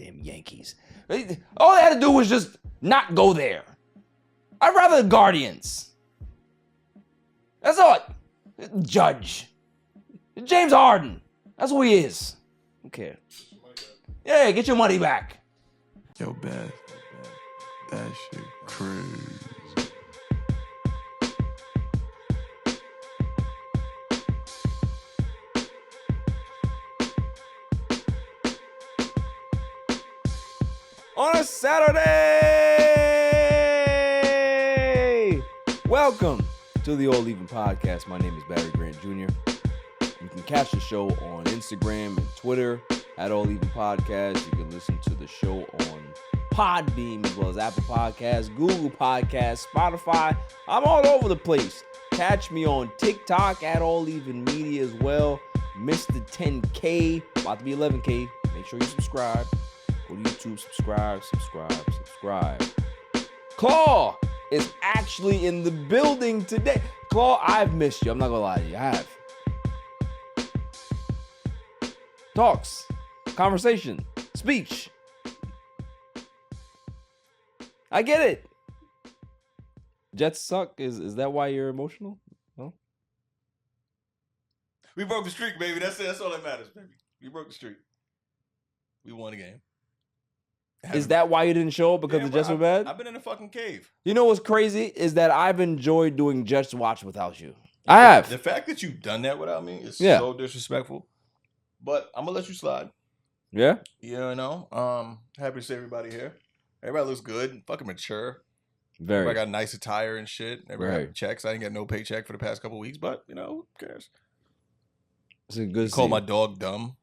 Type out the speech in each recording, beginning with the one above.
goddamn Yankees. All they had to do was just not go there. I'd rather the Guardians. That's all. Judge. James Harden. That's who he is. Who cares? Yeah, get your money back. Yo, Beth. That shit crazy. On a Saturday! Welcome to the All Even Podcast. My name is Barry Grant Jr. You can catch the show on Instagram and Twitter at All Even Podcast. You can listen to the show on Podbeam as well as Apple Podcasts, Google Podcasts, Spotify. I'm all over the place. Catch me on TikTok at All Even Media as well. Mr. 10K, about to be 11K. Make sure you subscribe. Go to YouTube, subscribe. Claw is actually in the building today. Claw, I've missed you. I'm not gonna lie to you. I have. Talks, conversation, speech. I get it. Jets suck. Is that why you're emotional? No? We broke the streak, baby. That's it. That's all that matters, baby. We broke the streak. We won the game. Is that why you didn't show up? Because the Jets were bad? I've been in a fucking cave. You know what's crazy is that I've enjoyed doing Jets Watch without you. I have. The fact that you've done that without me is so disrespectful. But I'm gonna let you slide. Yeah? You know. Happy to see everybody here. Everybody looks good. Fucking mature. Very. Everybody got nice attire and shit. Everybody got checks. I didn't get no paycheck for the past couple weeks, but you know, who cares? It's a good. Call my dog dumb.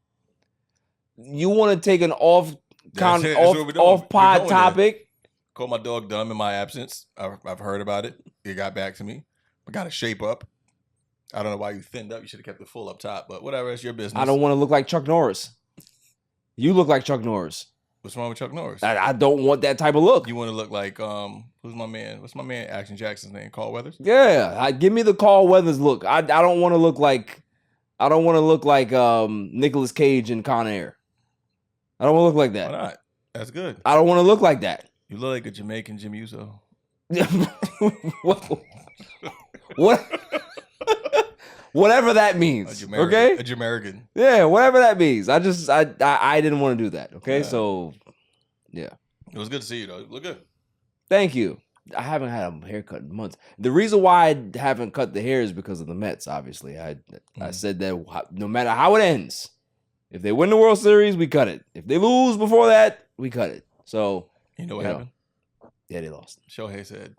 You want to take an off pod topic? There. Call my dog dumb in my absence. I've heard about it. It got back to me. I got to shape up. I don't know why you thinned up. You should have kept it full up top, but whatever. It's your business. I don't want to look like Chuck Norris. You look like Chuck Norris. What's wrong with Chuck Norris? I don't want that type of look. You want to look like who's my man? What's my man? Action Jackson's name? Carl Weathers. Yeah, give me the Carl Weathers look. I don't want to look like Nicolas Cage in Con Air. I don't want to look like that. Why not? That's good. I don't want to look like that. You look like a Jamaican Jim Uso. What? Whatever that means. Okay? A Jamaican. Yeah, whatever that means. I didn't want to do that. Okay, so yeah. It was good to see you though. You look good. Thank you. I haven't had a haircut in months. The reason why I haven't cut the hair is because of the Mets. Obviously, I said that no matter how it ends, if they win the World Series, we cut it. If they lose before that, we cut it. So you know what happened? Yeah, they lost. Shohei said,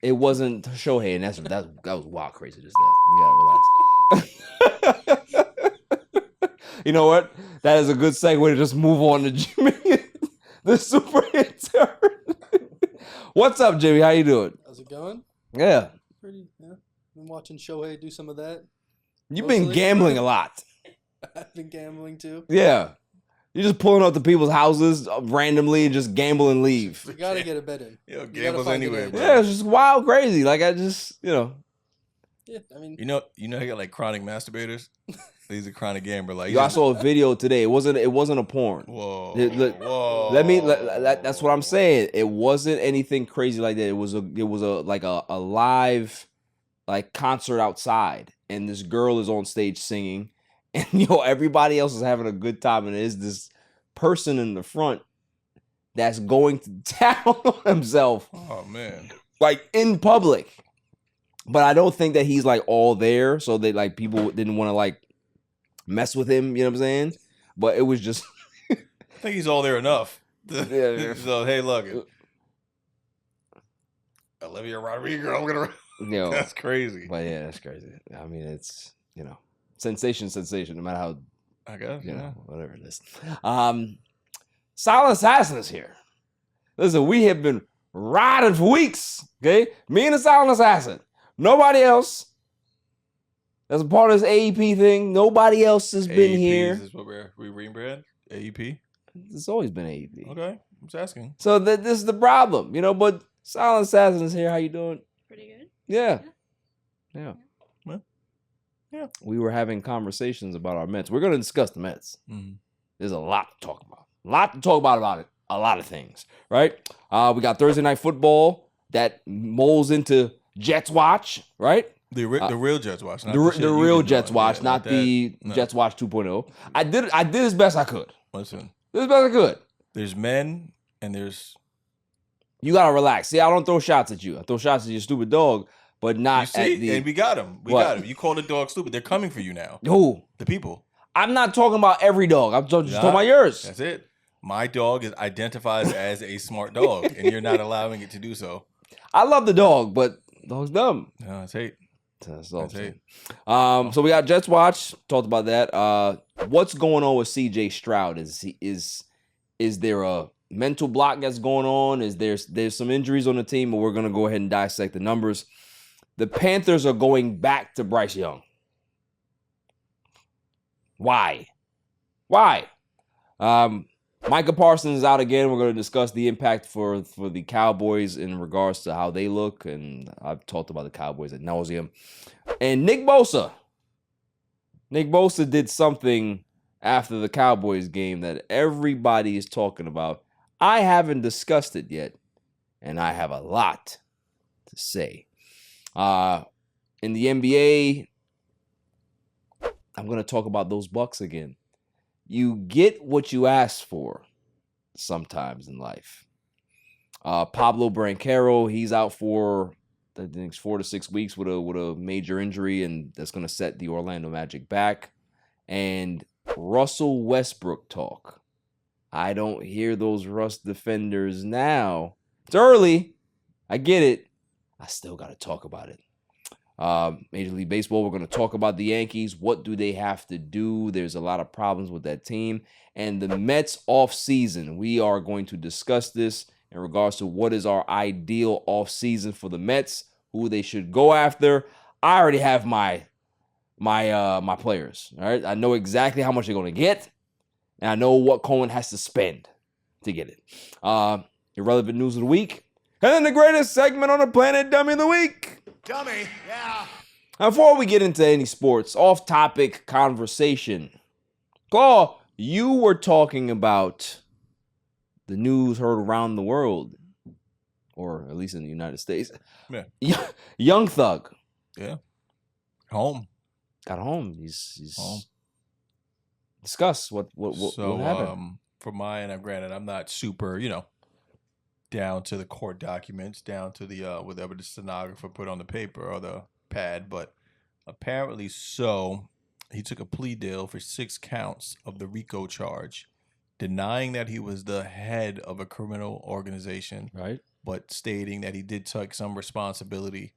it wasn't Shohei, and that was wild crazy just now. You gotta relax. You know what? That is a good segue to just move on to Jimmy, the super intern. What's up, Jimmy? How you doing? How's it going? Yeah. Pretty, yeah. Been watching Shohei do some of that. You've been gambling a lot. I've been gambling too. Yeah. You're just pulling up to people's houses randomly and just gamble and leave. You gotta get a bet in. Yo, gambles anywhere, bro. Yeah, it's just wild crazy. Like I just, Yeah, I mean. You know, you got like chronic masturbators. He's a chronic gambler. Like I saw a video today. It wasn't a porn. Whoa. Whoa. That's what I'm saying. It wasn't anything crazy like that. It was a live like concert outside, and this girl is on stage singing, and everybody else is having a good time, and there's this person in the front that's going to town on himself. Oh man. Like in public. But I don't think that he's like all there, so they like people didn't want to like mess with him, you know what I'm saying? But it was just I think he's all there enough. Yeah. So hey, look, Olivia Rodrigo. That's crazy. But yeah, that's crazy. I mean, it's sensation. No matter how I guess whatever it is. Silent Assassin is here. Listen, we have been riding for weeks. Okay, me and the Silent Assassin. Nobody else. That's a part of this AEP thing. Nobody else has been here. Is this what we rebrand? AEP? It's always been AEP. Okay, I'm just asking. So this is the problem, but Silent Assassin is here. How you doing? Pretty good. Yeah. Yeah. We were having conversations about our Mets. We're going to discuss the Mets. Mm-hmm. There's a lot to talk about. A lot to talk about it. A lot of things, right? We got Thursday Night Football that molds into Jets Watch, right? The real Jets Watch. Not The real Jets Watch, yeah, not the Jets Watch 2.0. I did as best I could. Listen. Did as best I could. There's men and there's... You got to relax. See, I don't throw shots at you. I throw shots at your stupid dog, but not you see, at the... And we got him. Got him. You call the dog stupid. They're coming for you now. Who? The people. I'm not talking about every dog. I'm just talking about yours. That's it. My dog is identified as a smart dog, and you're not allowing it to do so. I love the dog, but the dog's dumb. No, that's hate. That's hate. So we got Jets Watch. Talked about that. What's going on with CJ Stroud? Is there a mental block that's going on? Is there's some injuries on the team? But we're gonna go ahead and dissect the numbers. The Panthers are going back to Bryce Young. Why? Micah Parsons is out again. We're going to discuss the impact for the Cowboys in regards to how they look, and I've talked about the Cowboys ad nauseum. And Nick Bosa did something after the Cowboys game that everybody is talking about. I haven't discussed it yet, and I have a lot to say. In the NBA, I'm going to talk about those Bucks again. You get what you ask for sometimes in life. Paolo Banchero, he's out for I think 4 to 6 weeks with a major injury, and that's going to set the Orlando Magic back. And Russell Westbrook talk. I don't hear those Russ defenders now. It's early. I get it. I still got to talk about it. Major League Baseball, we're going to talk about the Yankees. What do they have to do? There's a lot of problems with that team. And the Mets offseason, we are going to discuss this in regards to what is our ideal offseason for the Mets, who they should go after. I already have my players. All right, I know exactly how much they're going to get, and I know what Cohen has to spend to get it. Irrelevant news of the week, and then the greatest segment on the planet, Dummy of the Week. Dummy, yeah. Now, before we get into any sports, off-topic conversation. Claw, you were talking about the news heard around the world, or at least in the United States. Yeah. Young Thug. Yeah. Home. Got home. He's home. Discuss what happened. For mine, granted, I'm not super, down to the court documents, down to the whatever the stenographer put on the paper or the pad, but apparently he took a plea deal for 6 counts of the RICO charge, denying that he was the head of a criminal organization, right? But stating that he did take some responsibility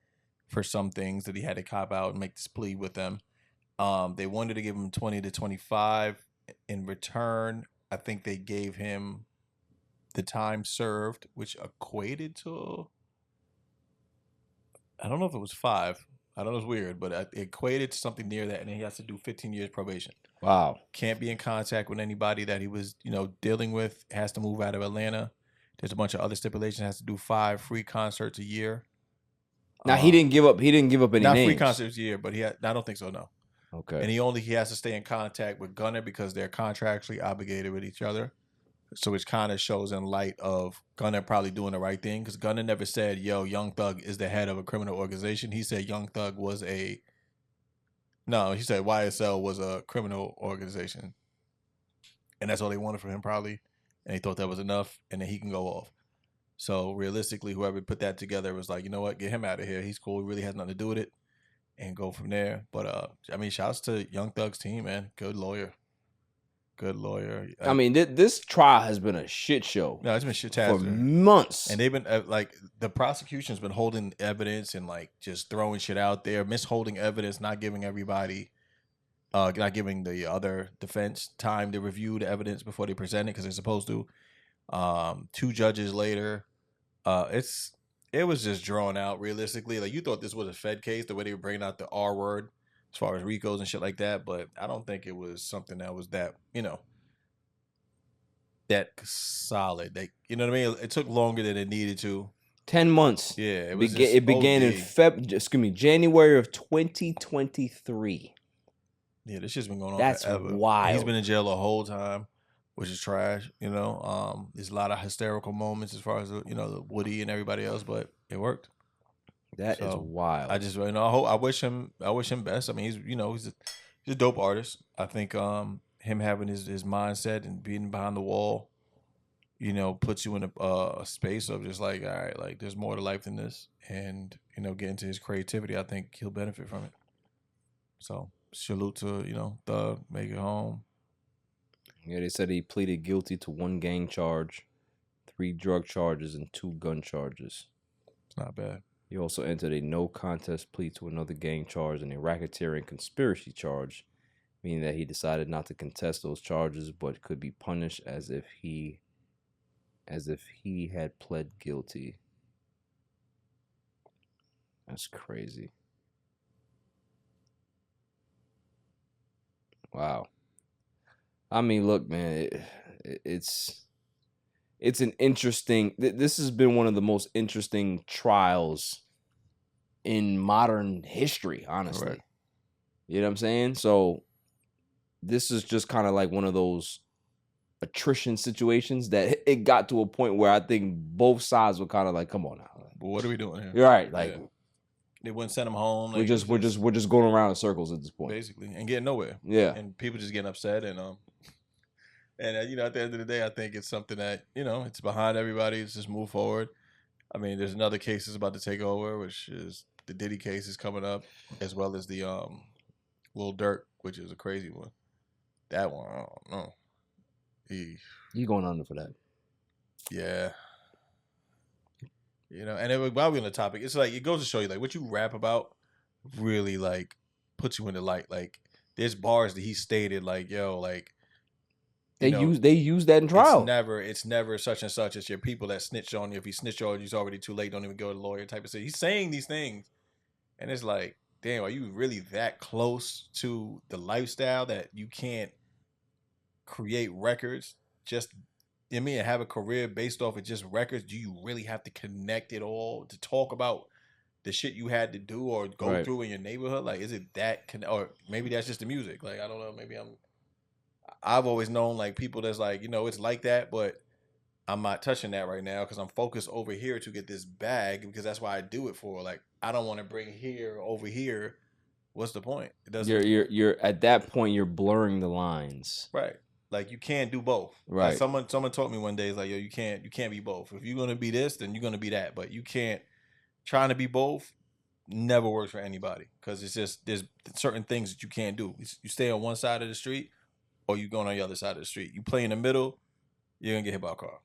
for some things, that he had to cop out and make this plea with them. They wanted to give him 20 to 25 in return. I think they gave him the time served, which equated to, I don't know if it was 5. I don't know, it's weird, but it equated to something near that, and then he has to do 15 years probation. Wow. Can't be in contact with anybody that he was, dealing with. Has to move out of Atlanta. There's a bunch of other stipulations. Has to do 5 free concerts a year. Now he didn't give up. He didn't give up any not names. Free concerts a year, but I don't think so. No. Okay. And he has to stay in contact with Gunner because they're contractually obligated with each other. So which kind of shows in light of Gunner probably doing the right thing, because Gunner never said, yo, Young Thug is the head of a criminal organization. He said Young Thug was he said YSL was a criminal organization. And that's all they wanted from him probably. And he thought that was enough, and then he can go off. So realistically, whoever put that together was like, you know what, get him out of here. He's cool. He really has nothing to do with it, and go from there. But, shouts to Young Thug's team, man. Good lawyer. This trial has been a shit show. No, it's been shit-tastic for months, and they've been the prosecution's been holding evidence and just throwing shit out there, misholding evidence, not giving the other defense time to review the evidence before they present it because they're supposed to. 2 judges later, it was just drawn out. Realistically, you thought this was a Fed case, the way they were bringing out the R word as far as RICOs and shit like that, but I don't think it was something that was that, that solid. You know what I mean? It took longer than it needed to. 10 months. Yeah, it began in January of 2023. Yeah, this shit's been going on That's forever. wild. He's been in jail the whole time. which is trash. There's a lot of hysterical moments as far as the Woody and everybody else, but it worked. That is wild. I just I wish him best. I mean, he's a dope artist. I think him having his mindset and being behind the wall, puts you in a space of just like, all right, like there's more to life than this, and get into his creativity. I think he'll benefit from it. So salute to Thug, make it home. Yeah, they said he pleaded guilty to 1 gang charge, 3 drug charges, and 2 gun charges. It's not bad. He also entered a no contest plea to another gang charge and a racketeering conspiracy charge, meaning that he decided not to contest those charges but could be punished as if he had pled guilty. That's crazy. Wow. I mean, look, man, it's an interesting. This has been one of the most interesting trials in modern history, honestly. Correct. You know what I'm saying? So this is just kind of like one of those attrition situations that it got to a point where I think both sides were kind of like, "Come on now, but what are we doing here?" You're right. Like they wouldn't send him home. Like, we're just going around in circles at this point, basically, and getting nowhere. Yeah, and people just getting upset and at the end of the day, I think it's something that it's behind everybody. It's just move forward. I mean, there's another case that's about to take over, which is the Diddy case is coming up, as well as the Lil Durk, which is a crazy one. That one, I don't know. You going under for that? Yeah. And while we're on the topic, it's like it goes to show you like what you rap about really like puts you in the light. Like there's bars that he stated like, yo, like they use that in trial. It's never such and such. It's your people that snitch on you. If he snitch on you, it's already too late. Don't even go to the lawyer type of thing. He's saying these things, and it's like, damn, are you really that close to the lifestyle that you can't create records and have a career based off of just records? Do you really have to connect it all to talk about the shit you had to do or go through in your neighborhood? Like, is it that or maybe that's just the music? Like, I don't know. Maybe I've always known like people that's like, it's like that, but I'm not touching that right now because I'm focused over here to get this bag because that's why I do it for. Like, I don't want to bring here over here. What's the point? It doesn't. You're at that point you're blurring the lines. Right. Like you can't do both. Right. Like someone taught me one day, it's like, yo, you can't be both. If you're gonna be this, then you're gonna be that. But you can't. Trying to be both never works for anybody because it's just there's certain things that you can't do. You stay on one side of the street, or you going on the other side of the street. You play in the middle, you're gonna get hit by a car.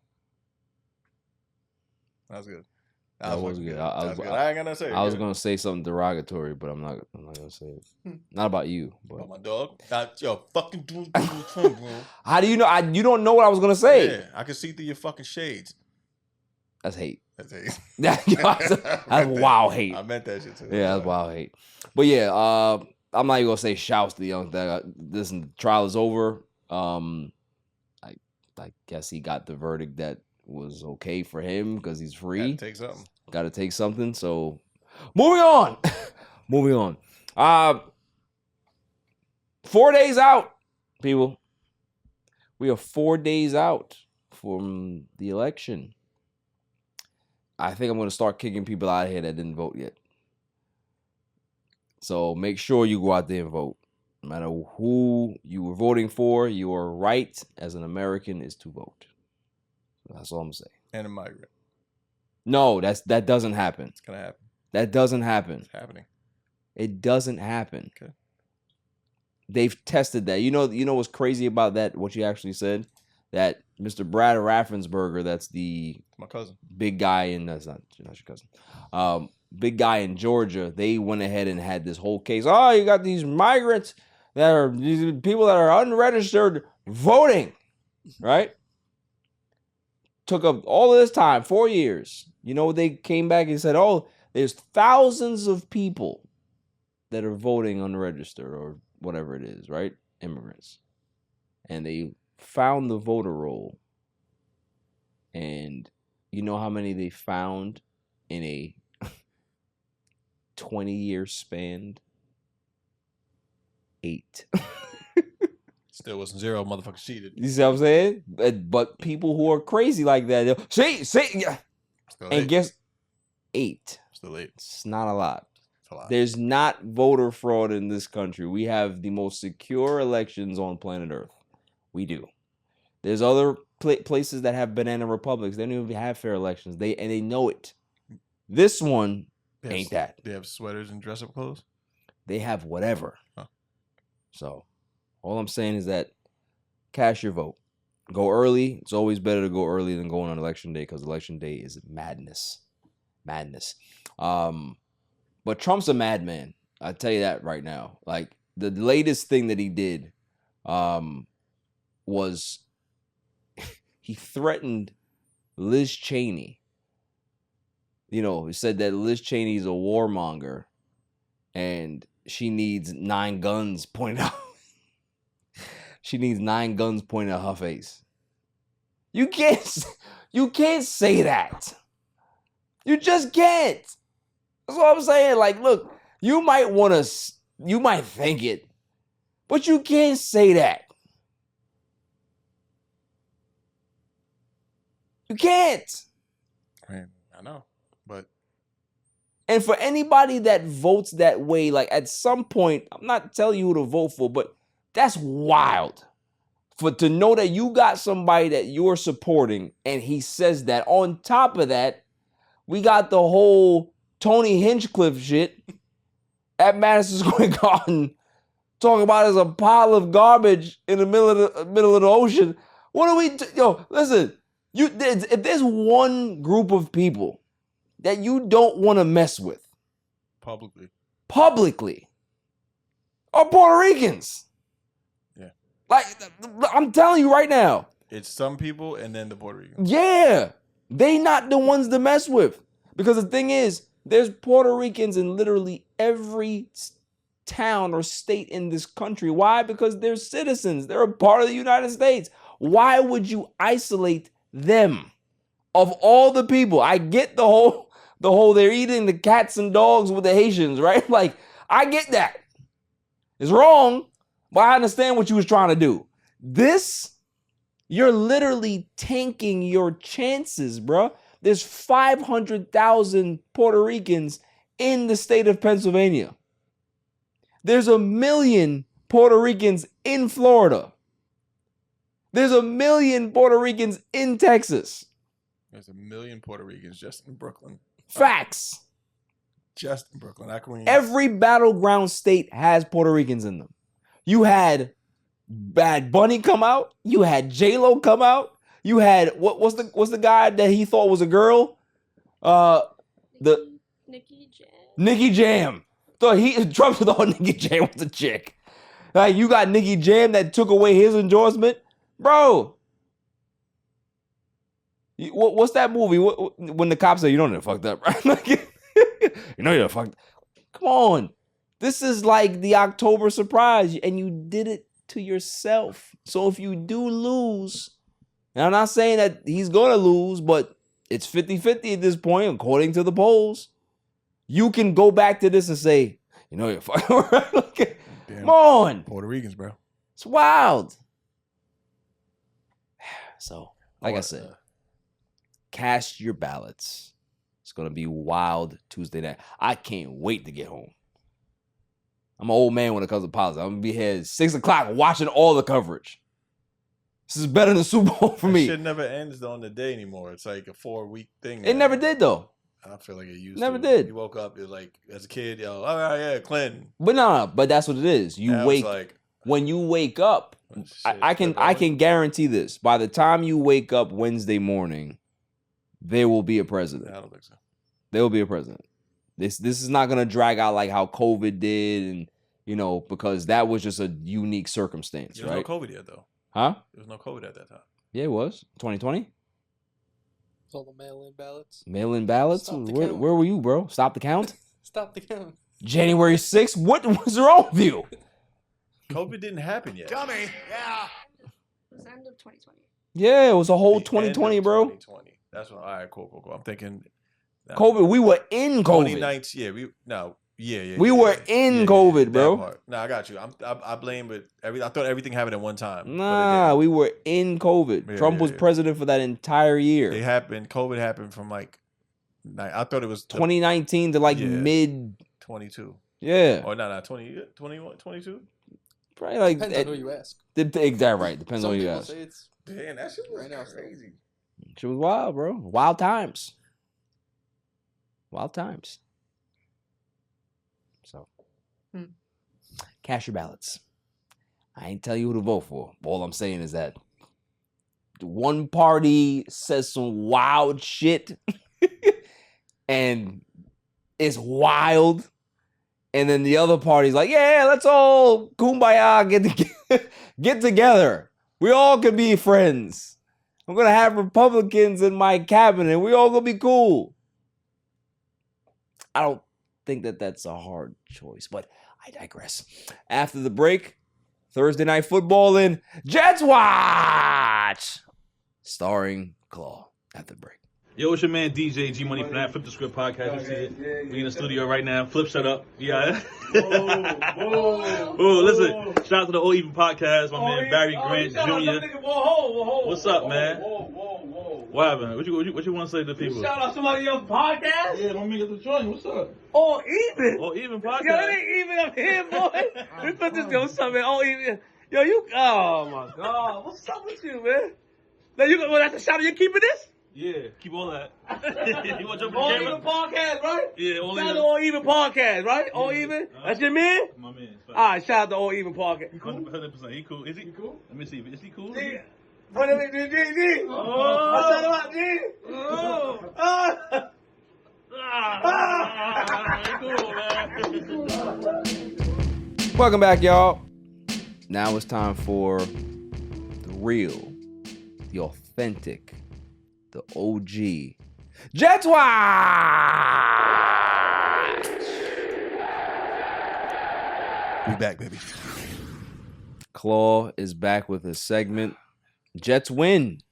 That was good. That was good. I ain't gonna say it. I was gonna say something derogatory, but I'm not gonna say it. Not about you, but about my dog. Yo, fucking bro. How do you know? You don't know what I was gonna say. Yeah, I can see through your fucking shades. That's hate. That's hate. That's wild hate. I meant that shit too. Yeah, that's wild hate. But yeah, I'm not even gonna say shouts to the young thing. Listen, the trial is over. I guess he got the verdict that was okay for him because he's free. Got to take something. So, moving on. 4 days out, people. We are 4 days out from the election. I think I'm going to start kicking people out of here that didn't vote yet. So make sure you go out there and vote. No matter who you were voting for, your right as an American is to vote. That's all I'm saying. And a migrant. No, that doesn't happen. It's gonna happen. That doesn't happen. It's happening. It doesn't happen. Okay. They've tested that. You know what's crazy about that? What you actually said? That Mr. Brad Raffensperger, that's my cousin, big guy in that's not your cousin. Big guy in Georgia. They went ahead and had this whole case. Oh, you got these migrants these people that are unregistered voting, right? Took up all of this time, 4 years. You know, they came back and said, oh, there's thousands of people that are voting unregistered or whatever it is, right? Immigrants. And they found the voter roll. And you know how many they found in a 20-year span? 8. Still wasn't 0 motherfuckers cheated. You see what I'm saying? But people who are crazy like that, see, Still and 8. guess 8. Still 8. It's not a lot. It's a lot. There's not voter fraud in this country. We have the most secure elections on planet Earth. We do. There's other places that have banana republics. They don't even have fair elections. They know it. This one ain't that. They have sweaters and dress-up clothes? They have whatever. Huh. So, all I'm saying is that cast your vote. Go early. It's always better to go early than going on election day because election day is madness. Madness. But Trump's a madman. I'll tell you that right now. Like, the latest thing that he did was he threatened Liz Cheney. You know, he said that Liz Cheney is a warmonger and she needs 9 guns pointed out. She needs 9 guns pointed at her face. You can't say that. You just can't. That's what I'm saying. Like, look, you might think it, but you can't say that. You can't. I know, but and for anybody that votes that way, like at some point, I'm not telling you who to vote for, but that's wild. To know that you got somebody that you're supporting and he says that. On top of that, we got the whole Tony Hinchcliffe shit at Madison Square Garden talking about as a pile of garbage in the middle of the ocean. What are we yo, listen. If there's one group of people that you don't want to mess with publicly are Puerto Ricans. Yeah. Like, I'm telling you right now. It's some people and then the Puerto Ricans. Yeah. They not the ones to mess with. Because the thing is, there's Puerto Ricans in literally every town or state in this country. Why? Because they're citizens. They're a part of the United States. Why would you isolate them? Of all the people, I get the whole they're eating the cats and dogs with the Haitians, right? Like, I get that. It's wrong, but I understand what you was trying to do. This, you're literally tanking your chances, bro. There's 500,000 Puerto Ricans in the state of Pennsylvania. There's 1 million Puerto Ricans in Florida. There's 1 million Puerto Ricans in Texas. There's 1 million Puerto Ricans just in Brooklyn. Facts. Just in Brooklyn, not Queens. Every battleground state has Puerto Ricans in them. You had Bad Bunny come out. You had J-Lo come out. You had what's the guy that he thought was a girl? Nicki Jam. So Trump thought Nicki Jam was a chick. Like, you got Nicki Jam that took away his endorsement, bro. What's that movie? When the cops say you know you're fucked up, right? You know you're fucked. Come on, this is like the October surprise, and you did it to yourself. So if you do lose, and I'm not saying that he's gonna lose, but it's 50-50 at this point, according to the polls. You can go back to this and say, you know you're fucked up. Right? Come on, Puerto Ricans, bro. It's wild. So, like I said, cast your ballots. It's going to be wild Tuesday night. I can't wait to get home. I'm an old man when it comes to politics. I'm going to be here at 6 o'clock watching all the coverage. This is better than Super Bowl for me. Shit never ends on the day anymore. It's like a 4-week thing. It never did, though. I feel like it used never to. did. You woke up, you're like, as a kid, yo, all right, yeah, Clinton. But no, but that's what it is. You now wake, it's like, when you wake up, I can guarantee this. By the time you wake up Wednesday morning, there will be a president. I don't think so. There will be a president. This is not going to drag out like how COVID did, and because that was just a unique circumstance, There was right? no COVID yet, though. Huh? There was no COVID at that time. Yeah, it was 2020. All the mail-in ballots. Mail-in ballots. Stop the Where count. were you, bro? Stop the count. Stop the count. January 6th. What was wrong with you? COVID didn't happen yet. Dummy. Yeah. It was the end of 2020. Yeah, it was a whole The end 2020, of bro. 2020. That's what. All right, cool. I'm thinking. COVID. We were in COVID. 2019. Yeah, We were in COVID, bro. Nah, I got you. I blame it. I thought everything happened at one time. Nah, we were in COVID. Trump was president for that entire year. COVID happened from like, I thought it was 2019 to like mid 22. Yeah. Or no, 21, 22. Probably like depends on who you ask. Exactly right. Depends on who you ask. Say it's damn, that shit was right now crazy. Shit was wild, bro. Wild times. Wild times. So, cast your ballots. I ain't tell you who to vote for. All I'm saying is that one party says some wild shit and it's wild. And then the other party's like, yeah, let's all kumbaya, get together. We all can be friends. I'm going to have Republicans in my cabinet. We all going to be cool. I don't think that that's a hard choice, but I digress. After the break, Thursday Night Football in Jets Watch, starring Claw. After the break. Yo, it's your man DJ G Money from that Flip the Script podcast. You see it? We in the studio right now. Flip, shut up. Yeah. Oh, listen. Shout out to the All Even podcast. My man Barry Grant Jr. What's up, man? What happened? What you want to say to the people? Shout out somebody else's podcast? Yeah, my nigga the joint. What's up? All Even? All Even podcast. Yo, it ain't even up here, boy. We put this go, what's up, man? All Even. Yo, oh my God. What's up with you, man? Now you gonna that's the shout out, you keeping this? Yeah, keep all that. You want to jump All in the Even camera? podcast, right? Yeah, All Shout out Even. to All Even podcast, right? All Even? That's your man? My man. All right, shout out to All Even podcast. 100%. He cool. Is he cool? Let me see. Is he cool? G. What is it, G? Oh. I shout him out, G. Oh. He cool, man. Welcome back, y'all. Now it's time for the real, the authentic, the OG Jets Watch. We back, baby. Claw is back with a segment. Jets win.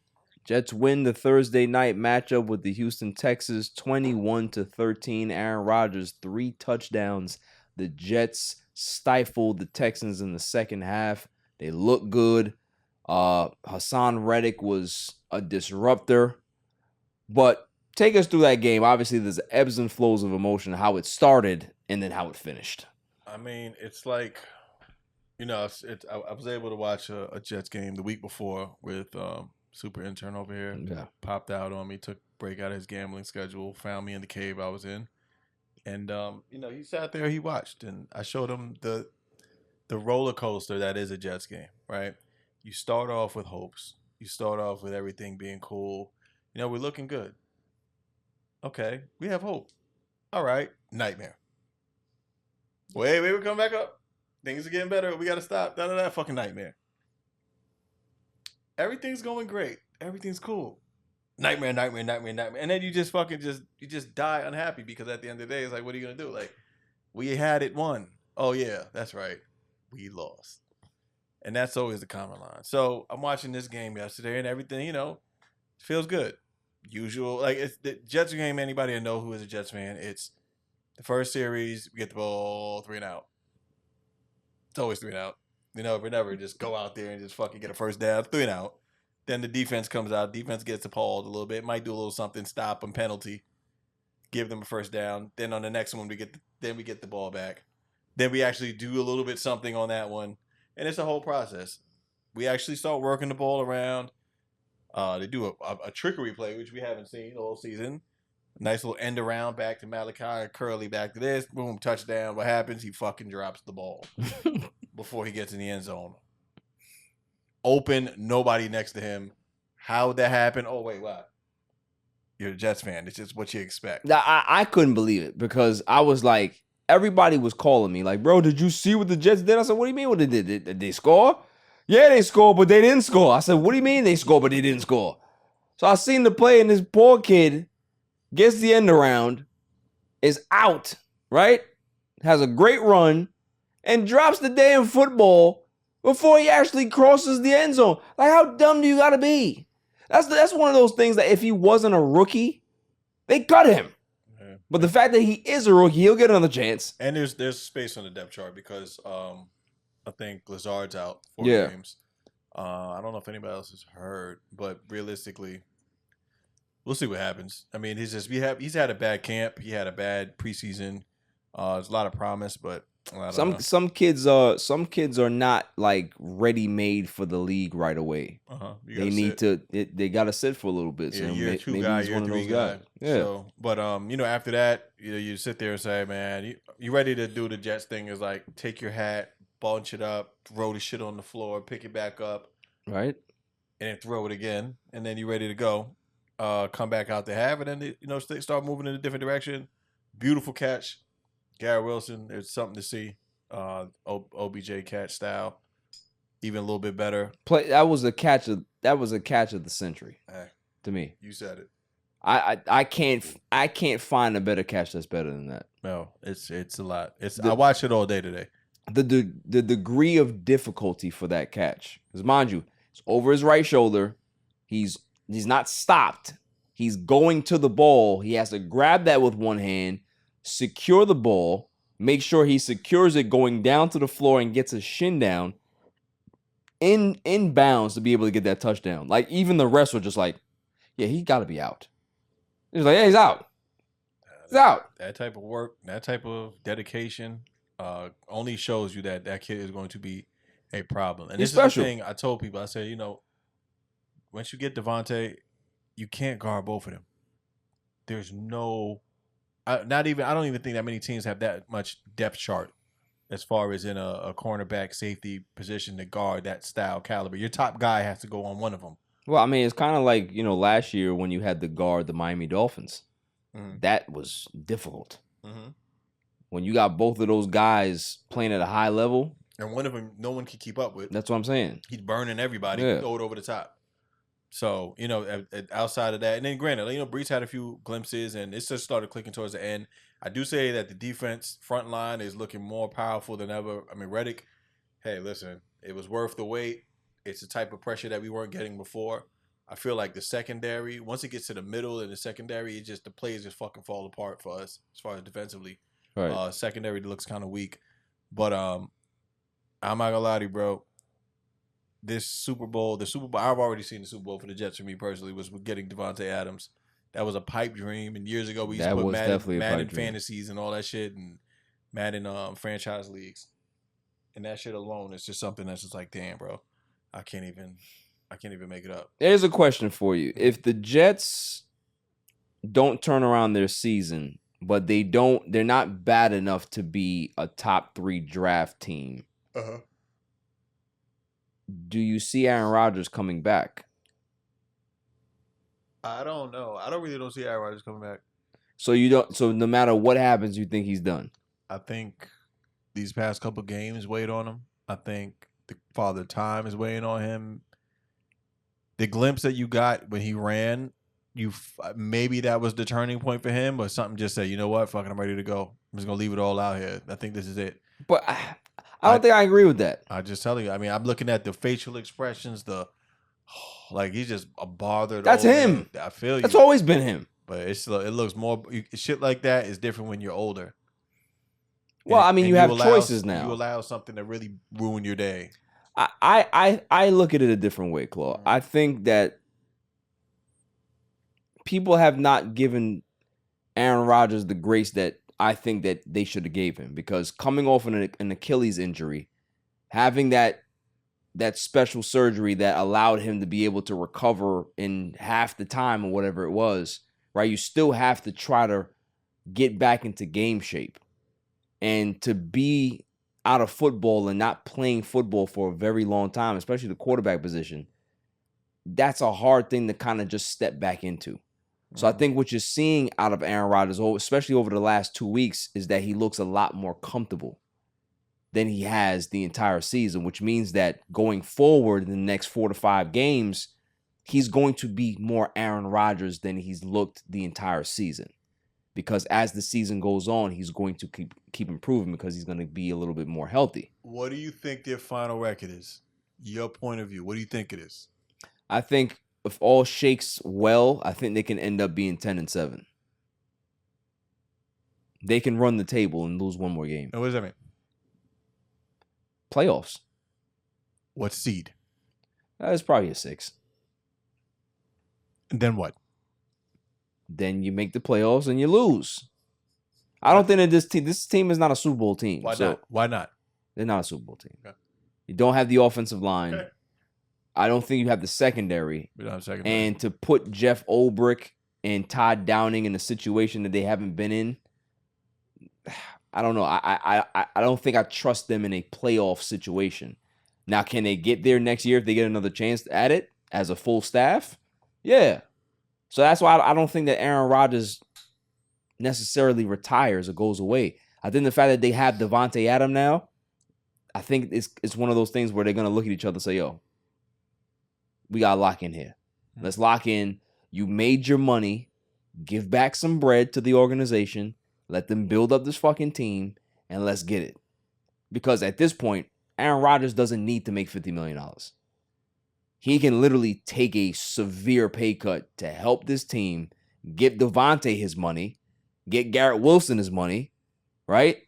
Jets win the Thursday night matchup with the Houston Texans 21-13. Aaron Rodgers 3 touchdowns. The Jets stifled the Texans in the second half. They look good. Hassan Reddick was a disruptor. But take us through that game. Obviously, there's ebbs and flows of emotion, how it started and then how it finished. I mean, it's like, I was able to watch a Jets game the week before with super intern over here. Yeah. Popped out on me, took a break out of his gambling schedule, found me in the cave I was in. And, he sat there, he watched, and I showed him the roller coaster that is a Jets game, right? You start off with hopes. You start off with everything being cool. We're looking good. Okay, we have hope. All right, nightmare. Wait, we're coming back up. Things are getting better. We got to stop. Da-da-da, fucking nightmare. Everything's going great. Everything's cool. Nightmare. And then you just die unhappy because at the end of the day, it's like, what are you going to do? Like, we had it won. Oh, yeah, that's right. We lost. And that's always the common line. So I'm watching this game yesterday and everything, feels good. Usual. Like, it's the Jets game, anybody I know who is a Jets fan, it's the first series, we get the ball 3 and out. It's always 3 and out. We never just go out there and just fucking get a first down, 3 and out. Then the defense comes out. Defense gets appalled a little bit. Might do a little something, stop them, penalty, give them a first down. Then on the next one, we get the ball back. Then we actually do a little bit something on that one. And it's a whole process. We actually start working the ball around. They do a trickery play, which we haven't seen all season. Nice little end around back to Malachi, Curly back to this. Boom, touchdown. What happens? He fucking drops the ball before he gets in the end zone. Open, nobody next to him. How would that happen? Oh, wait, what? You're a Jets fan. It's just what you expect. I couldn't believe it because I was like, everybody was calling me like, bro, did you see what the Jets did? I said, what do you mean what they did? Did they score? Yeah, they scored, but they didn't score. I said, what do you mean they scored, but they didn't score? So I seen the play, and this poor kid gets the end around, is out, right? Has a great run, and drops the damn football before he actually crosses the end zone. Like, how dumb do you got to be? That's one of those things that if he wasn't a rookie, they cut him. Yeah. But the fact that he is a rookie, he'll get another chance. And there's space on the depth chart because I think Lazard's out 4 Yeah. games. I don't know if anybody else has heard, but realistically, we'll see what happens. I mean, he's had a bad camp. He had a bad preseason. There's a lot of promise, but I don't know. Some kids are not like ready made for the league right away. They need to they gotta sit for a little bit. So year 2 maybe guy, he's year one of 3 those guy. guys. Yeah. So, but after that, you sit there and say, man, you ready to do the Jets thing? Is like take your hat, bunch it up, throw the shit on the floor, pick it back up, Right. and then throw it again, and then you're ready to go. Come back out to have it, and start moving in a different direction. Beautiful catch, Garrett Wilson. There's something to see. OBJ catch style, even a little bit better. That was a catch of the century to me. You said it. I can't find a better catch that's better than that. No, it's a lot. I watched it all day today. The degree of difficulty for that catch, because mind you, it's over his right shoulder. He's not stopped. He's going to the ball. He has to grab that with one hand, secure the ball, make sure he secures it going down to the floor and gets a shin down in bounds to be able to get that touchdown. Like, even the rest were just like, yeah, he got to be out. He's like, yeah, he's out. He's out. That type of work, that type of dedication only shows you that kid is going to be a problem. And He's this special. is the thing I told people. I said, once you get Devontae, you can't guard both of them. There's no I don't even think that many teams have that much depth chart as far as in a cornerback safety position to guard that style caliber. Your top guy has to go on one of them. Well, I mean, it's kind of like, last year when you had to guard the Miami Dolphins. Mm-hmm. That was difficult. Mm-hmm. When you got both of those guys playing at a high level. And one of them no one can keep up with. That's what I'm saying. He's burning everybody. Yeah. Throw it over the top. So, outside of that, and then granted, Brees had a few glimpses, and it just started clicking towards the end. I do say that the defense front line is looking more powerful than ever. I mean, Reddick, hey, listen, it was worth the wait. It's the type of pressure that we weren't getting before. I feel like the secondary, once it gets to the middle and the secondary, the plays just fucking fall apart for us as far as defensively. Right. Secondary looks kind of weak. But I'm not gonna lie to you, bro. The Super Bowl, I've already seen the Super Bowl for the Jets for me personally, was with getting Devontae Adams. That was a pipe dream. And years ago, we used to put Madden fantasies and all that shit and Madden franchise leagues. And that shit alone is just something that's just like, damn, bro. I can't even make it up. Here's a question for you. If the Jets don't turn around their season, but they're not bad enough to be a top 3 draft team. Uh-huh. Do you see Aaron Rodgers coming back? I don't know. I don't see Aaron Rodgers coming back. So no matter what happens, you think he's done? I think these past couple games weighed on him. I think the Father Time is weighing on him. The glimpse that you got when he ran, maybe that was the turning point for him, but something just said, you know what, fucking, I'm ready to go. I'm just gonna leave it all out here. I think this is it. But I don't think I agree with that. I just tell you. I mean, I'm looking at the facial expressions. He's just a bothered. That's him. I feel you. That's always been him. But it looks more shit like that is different when you're older. Well, I mean, you have choices now. You allow something to really ruin your day. I look at it a different way, Claude. I think that people have not given Aaron Rodgers the grace that I think that they should have gave him, because coming off an Achilles injury, having that special surgery that allowed him to be able to recover in half the time or whatever it was, right? You still have to try to get back into game shape. And to be out of football and not playing football for a very long time, especially the quarterback position, that's a hard thing to kind of just step back into. So I think what you're seeing out of Aaron Rodgers, especially over the last 2 weeks, is that he looks a lot more comfortable than he has the entire season, which means that going forward in the next 4 to 5 games, he's going to be more Aaron Rodgers than he's looked the entire season. Because as the season goes on, he's going to keep improving because he's going to be a little bit more healthy. What do you think their final record is? Your point of view. What do you think it is? I think if all shakes well, I think they can end up being 10-7. they can run the table and lose one more game. And what does that mean? Playoffs. What seed? That's probably a 6. And then what? Then you make the playoffs and you lose. I don't think that this team is not a Super Bowl team. Why not? Why not? They're not a Super Bowl team. Okay. You don't have the offensive line. Okay. I don't think you have the secondary. We don't have secondary. And to put Jeff Ulbrich and Todd Downing in a situation that they haven't been in, I don't know. I don't think I trust them in a playoff situation. Now, can they get there next year if they get another chance at it as a full staff? Yeah. So that's why I don't think that Aaron Rodgers necessarily retires or goes away. I think the fact that they have Devontae Adams now, I think it's one of those things where they're going to look at each other and say, yo, we got to lock in here. Let's lock in. You made your money. Give back some bread to the organization. Let them build up this fucking team, and let's get it. Because at this point, Aaron Rodgers doesn't need to make $50 million. He can literally take a severe pay cut to help this team, give Devontae his money, get Garrett Wilson his money, right?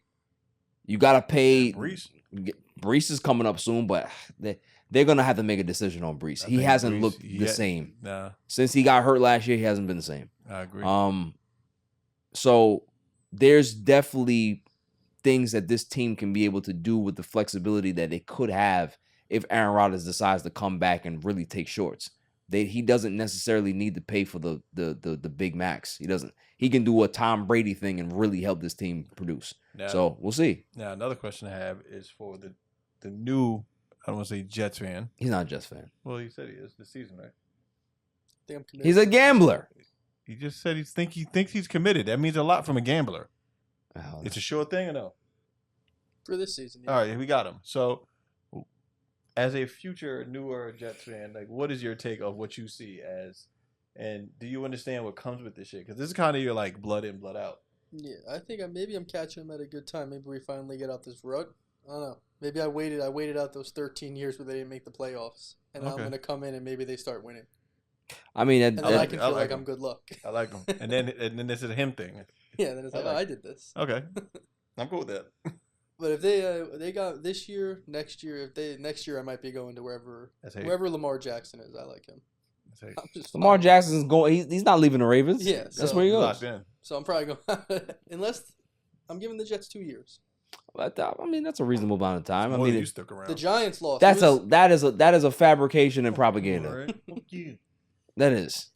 You got to pay. Brees is coming up soon, but they're going to have to make a decision on Brees. He hasn't looked the same. Nah. Since he got hurt last year, he hasn't been the same. I agree. So there's definitely things that this team can be able to do with the flexibility that they could have if Aaron Rodgers decides to come back and really take shorts. He doesn't necessarily need to pay for the big max. He doesn't. He can do a Tom Brady thing and really help this team produce. So we'll see. Now another question I have is for the new, I don't want to say Jets fan. He's not a Jets fan. Well, he said he is this season, right? He's a gambler. He just said he thinks he's committed. That means a lot from a gambler. Oh, it's a sure thing or no? For this season, yeah. All right, we got him. So, as a future newer Jets fan, like, what is your take of what you see as, and do you understand what comes with this shit? Because this is kind of your like blood in, blood out. Yeah, I think maybe I'm catching him at a good time. Maybe we finally get out this rut. I don't know. Maybe I waited out those 13 years where they didn't make the playoffs, and now I'm gonna come in and maybe they start winning. I mean, and I can feel like I'm good luck. I like him, and then this is a him thing. Yeah, then it's like, I did this. Okay, I'm cool with that. But if they got this year, next year, next year I might be going to wherever Lamar Jackson is. I like him. Lamar Jackson's going. He's not leaving the Ravens. Yeah, that's where he goes. So I'm probably going unless I'm giving the Jets 2 years. I mean, that's a reasonable amount of time. I mean, you stuck around. The Giants lost. That is a fabrication and propaganda. That is.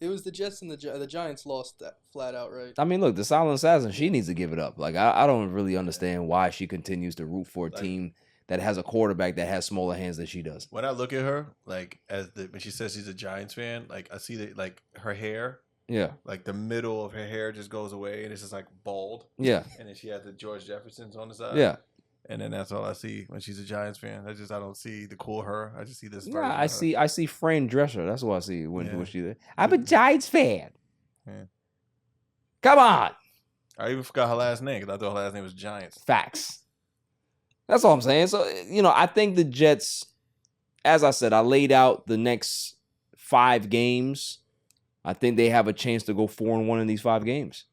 It was the Jets and the Giants lost that flat out, right? I mean, look, the silent assassin, she needs to give it up. Like, I don't really understand why she continues to root for a team that has a quarterback that has smaller hands than she does. When I look at her, like, when she says she's a Giants fan, like, I see that, like, her hair. Yeah. Like, the middle of her hair just goes away, and it's just, like, bald. Yeah. And then she has the George Jeffersons on the side. Yeah. And then that's all I see when she's a Giants fan. I don't see the cool her. I just see this. Yeah, I see Fran Drescher. That's what I see when she's there. I'm a Giants fan. Yeah. Come on. I even forgot her last name because I thought her last name was Giants. Facts. That's all I'm saying. So, I think the Jets, as I said, I laid out the next 5 games. I think they have a chance to go 4-1 in these 5 games.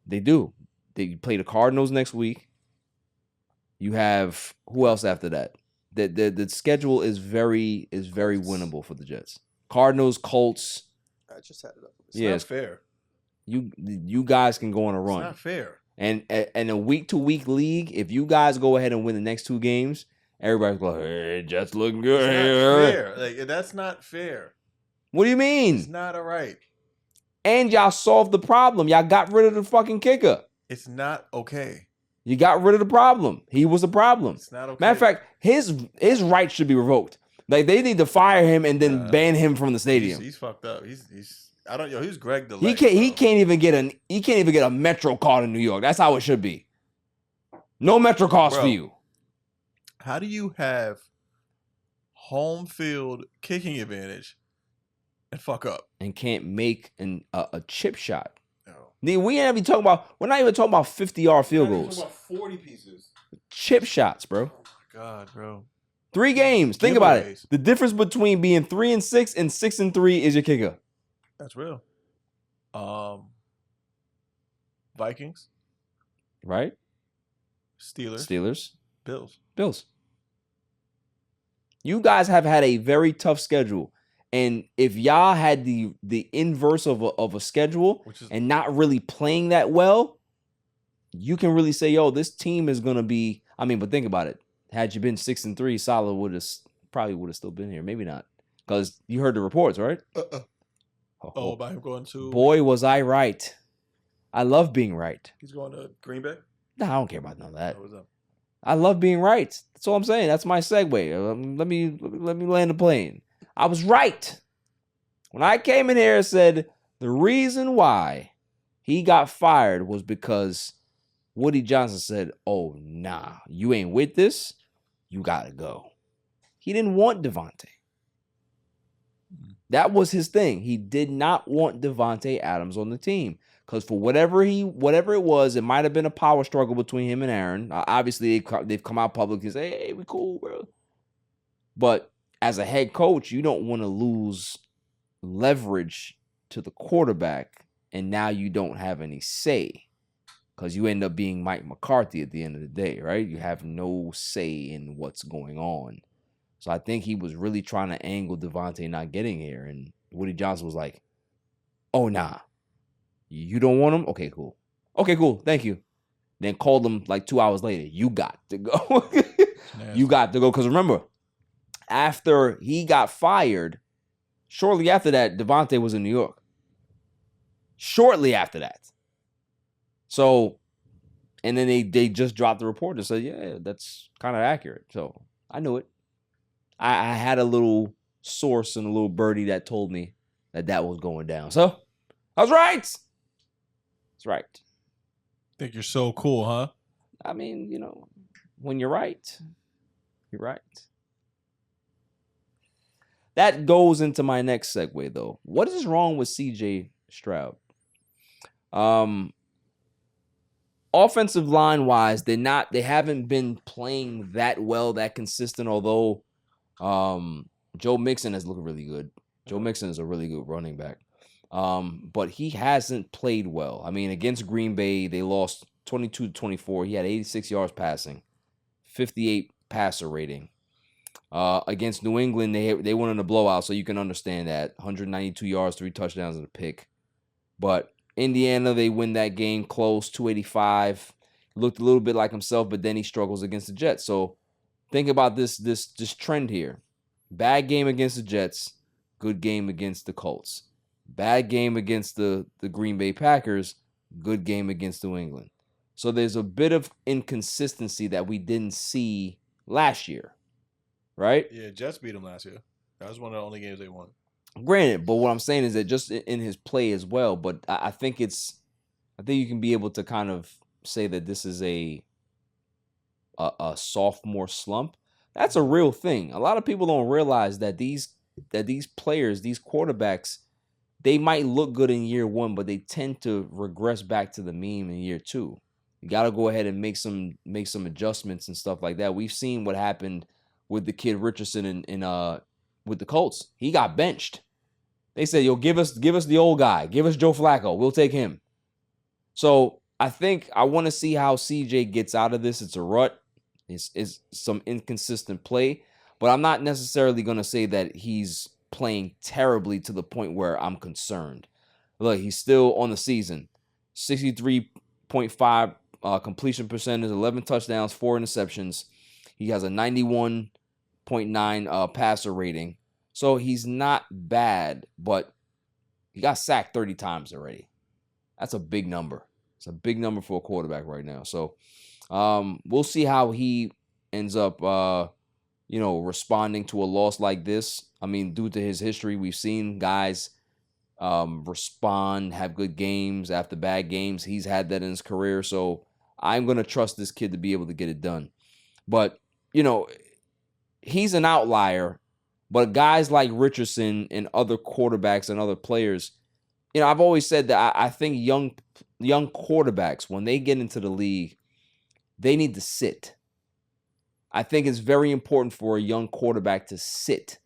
They do. They play the Cardinals next week. You have who else after that? The schedule is very winnable for the Jets. Cardinals, Colts. I just had it up. It's not fair. You guys can go on a run. It's not fair. And a week-to-week league, if you guys go ahead and win the next 2 games, everybody's going, hey, Jets looking good. It's not fair. Like, that's not fair. What do you mean? It's not all right. And y'all solved the problem. Y'all got rid of the fucking kicker. It's not okay. You got rid of the problem. He was a problem. It's not okay. Matter of fact, his rights should be revoked. Like, they need to fire him and then ban him from the stadium. He's fucked up. He's Greg the He can't even get a Metro card in New York. That's how it should be. No Metro cards for you. How do you have home field kicking advantage and fuck up and can't make a chip shot? We're not even talking about 50-yard field goals. We're talking about 40 pieces. Chip shots, bro. Oh my God, bro. 3 games. Think about it. The difference between being 3-6 and 6-3 is your kicker. That's real. Vikings. Right? Steelers. Bills. You guys have had a very tough schedule. And if y'all had the inverse of a schedule and not really playing that well, you can really say, yo, this team is going to be, I mean, but think about it. Had you been 6-3, Solid probably would have still been here. Maybe not. Because you heard the reports, right? About him going to... Boy, was I right. I love being right. He's going to Green Bay? No, I don't care about none of that. I love being right. That's all I'm saying. That's my segue. Let me land the plane. I was right. When I came in here and said the reason why he got fired was because Woody Johnson said, oh, nah, you ain't with this. You got to go. He didn't want Devontae. That was his thing. He did not want Devontae Adams on the team. Because for whatever it was, it might have been a power struggle between him and Aaron. Obviously, they've come out publicly and say, hey, we cool, bro. But as a head coach, you don't want to lose leverage to the quarterback, and now you don't have any say. Because you end up being Mike McCarthy at the end of the day, right? You have no say in what's going on. So I think he was really trying to angle Devontae not getting here. And Woody Johnson was like, oh, nah. You don't want him? Okay, cool. Okay, cool. Thank you. Then called him like 2 hours later. You got to go. You got to go. Because remember, after he got fired, shortly after that, Devontae was in New York. Shortly after that. So, and then they just dropped the report and said, yeah, that's kind of accurate. So, I knew it. I had a little source and a little birdie that told me that was going down. So, I was right. That's right. Think you're so cool, huh? I mean, when you're right, you're right. That goes into my next segue, though. What is wrong with CJ Stroud? Offensive line wise, they haven't been playing that well, that consistent, although Joe Mixon has looked really good. Joe Mixon is a really good running back. But he hasn't played well. I mean, against Green Bay, they lost 22-24. He had 86 yards passing, 58 passer rating. Against New England, they went in a blowout, so you can understand that. 192 yards, 3 touchdowns, and a pick. But Indiana, they win that game close, 285. Looked a little bit like himself, but then he struggles against the Jets. So think about this trend here. Bad game against the Jets, good game against the Colts. Bad game against the Green Bay Packers, good game against New England. So there's a bit of inconsistency that we didn't see last year, right? Yeah, Jets beat them last year. That was one of the only games they won. Granted, but what I'm saying is that just in his play as well, but I think you can be able to kind of say that this is a sophomore slump. That's a real thing. A lot of people don't realize that these players, these quarterbacks, they might look good in year one, but they tend to regress back to the mean in year two. You got to go ahead and make some adjustments and stuff like that. We've seen what happened with the kid Richardson with the Colts. He got benched. They said, "Yo, give us the old guy. Give us Joe Flacco. We'll take him." So I think I want to see how CJ gets out of this. It's a rut. It's some inconsistent play, but I'm not necessarily going to say that he's playing terribly to the point where I'm concerned. Look, he's still on the season. 63.5 completion percentage, 11 touchdowns, 4 interceptions. He has a 91.9 passer rating. So he's not bad, but he got sacked 30 times already. That's a big number. It's a big number for a quarterback right now. So we'll see how he ends up responding to a loss like this. I mean, due to his history, we've seen guys respond, have good games after bad games. He's had that in his career. So I'm going to trust this kid to be able to get it done. But, he's an outlier. But guys like Richardson and other quarterbacks and other players, I've always said that I think young quarterbacks, when they get into the league, they need to sit. I think it's very important for a young quarterback to sit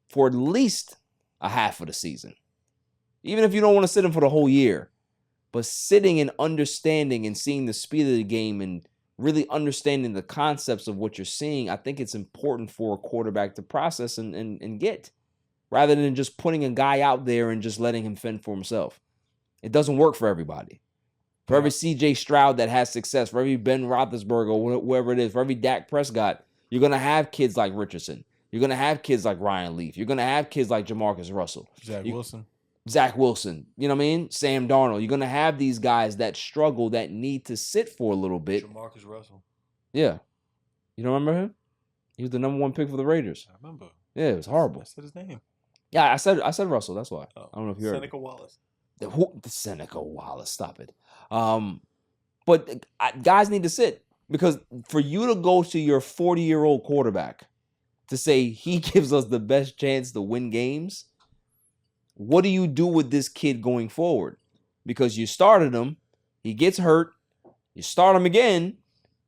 for at least a half of the season. Even if you don't want to sit him for the whole year, But sitting and understanding and seeing the speed of the game and really understanding the concepts of what you're seeing, I think it's important for a quarterback to process and get, rather than just putting a guy out there and just letting him fend for himself. It doesn't work for everybody. For every CJ Stroud that has success, for every Ben Roethlisberger or whoever it is, for every Dak Prescott, you're going to have kids like Richardson. You're going to have kids like Ryan Leaf. You're going to have kids like Jamarcus Russell. Zach Wilson. You know what I mean? Sam Darnold. You're going to have these guys that struggle, that need to sit for a little bit. Jamarcus Russell. Yeah. You don't remember him? He was the number 1 pick for the Raiders. I remember. Yeah, it was horrible. I said his name. Yeah, I said Russell. That's why. I don't know if you heard. Seneca Wallace. The Seneca Wallace. Stop it. But guys need to sit, because for you to go to your 40-year-old quarterback to say he gives us the best chance to win games, what do you do with this kid going forward? Because you started him, he gets hurt, you start him again,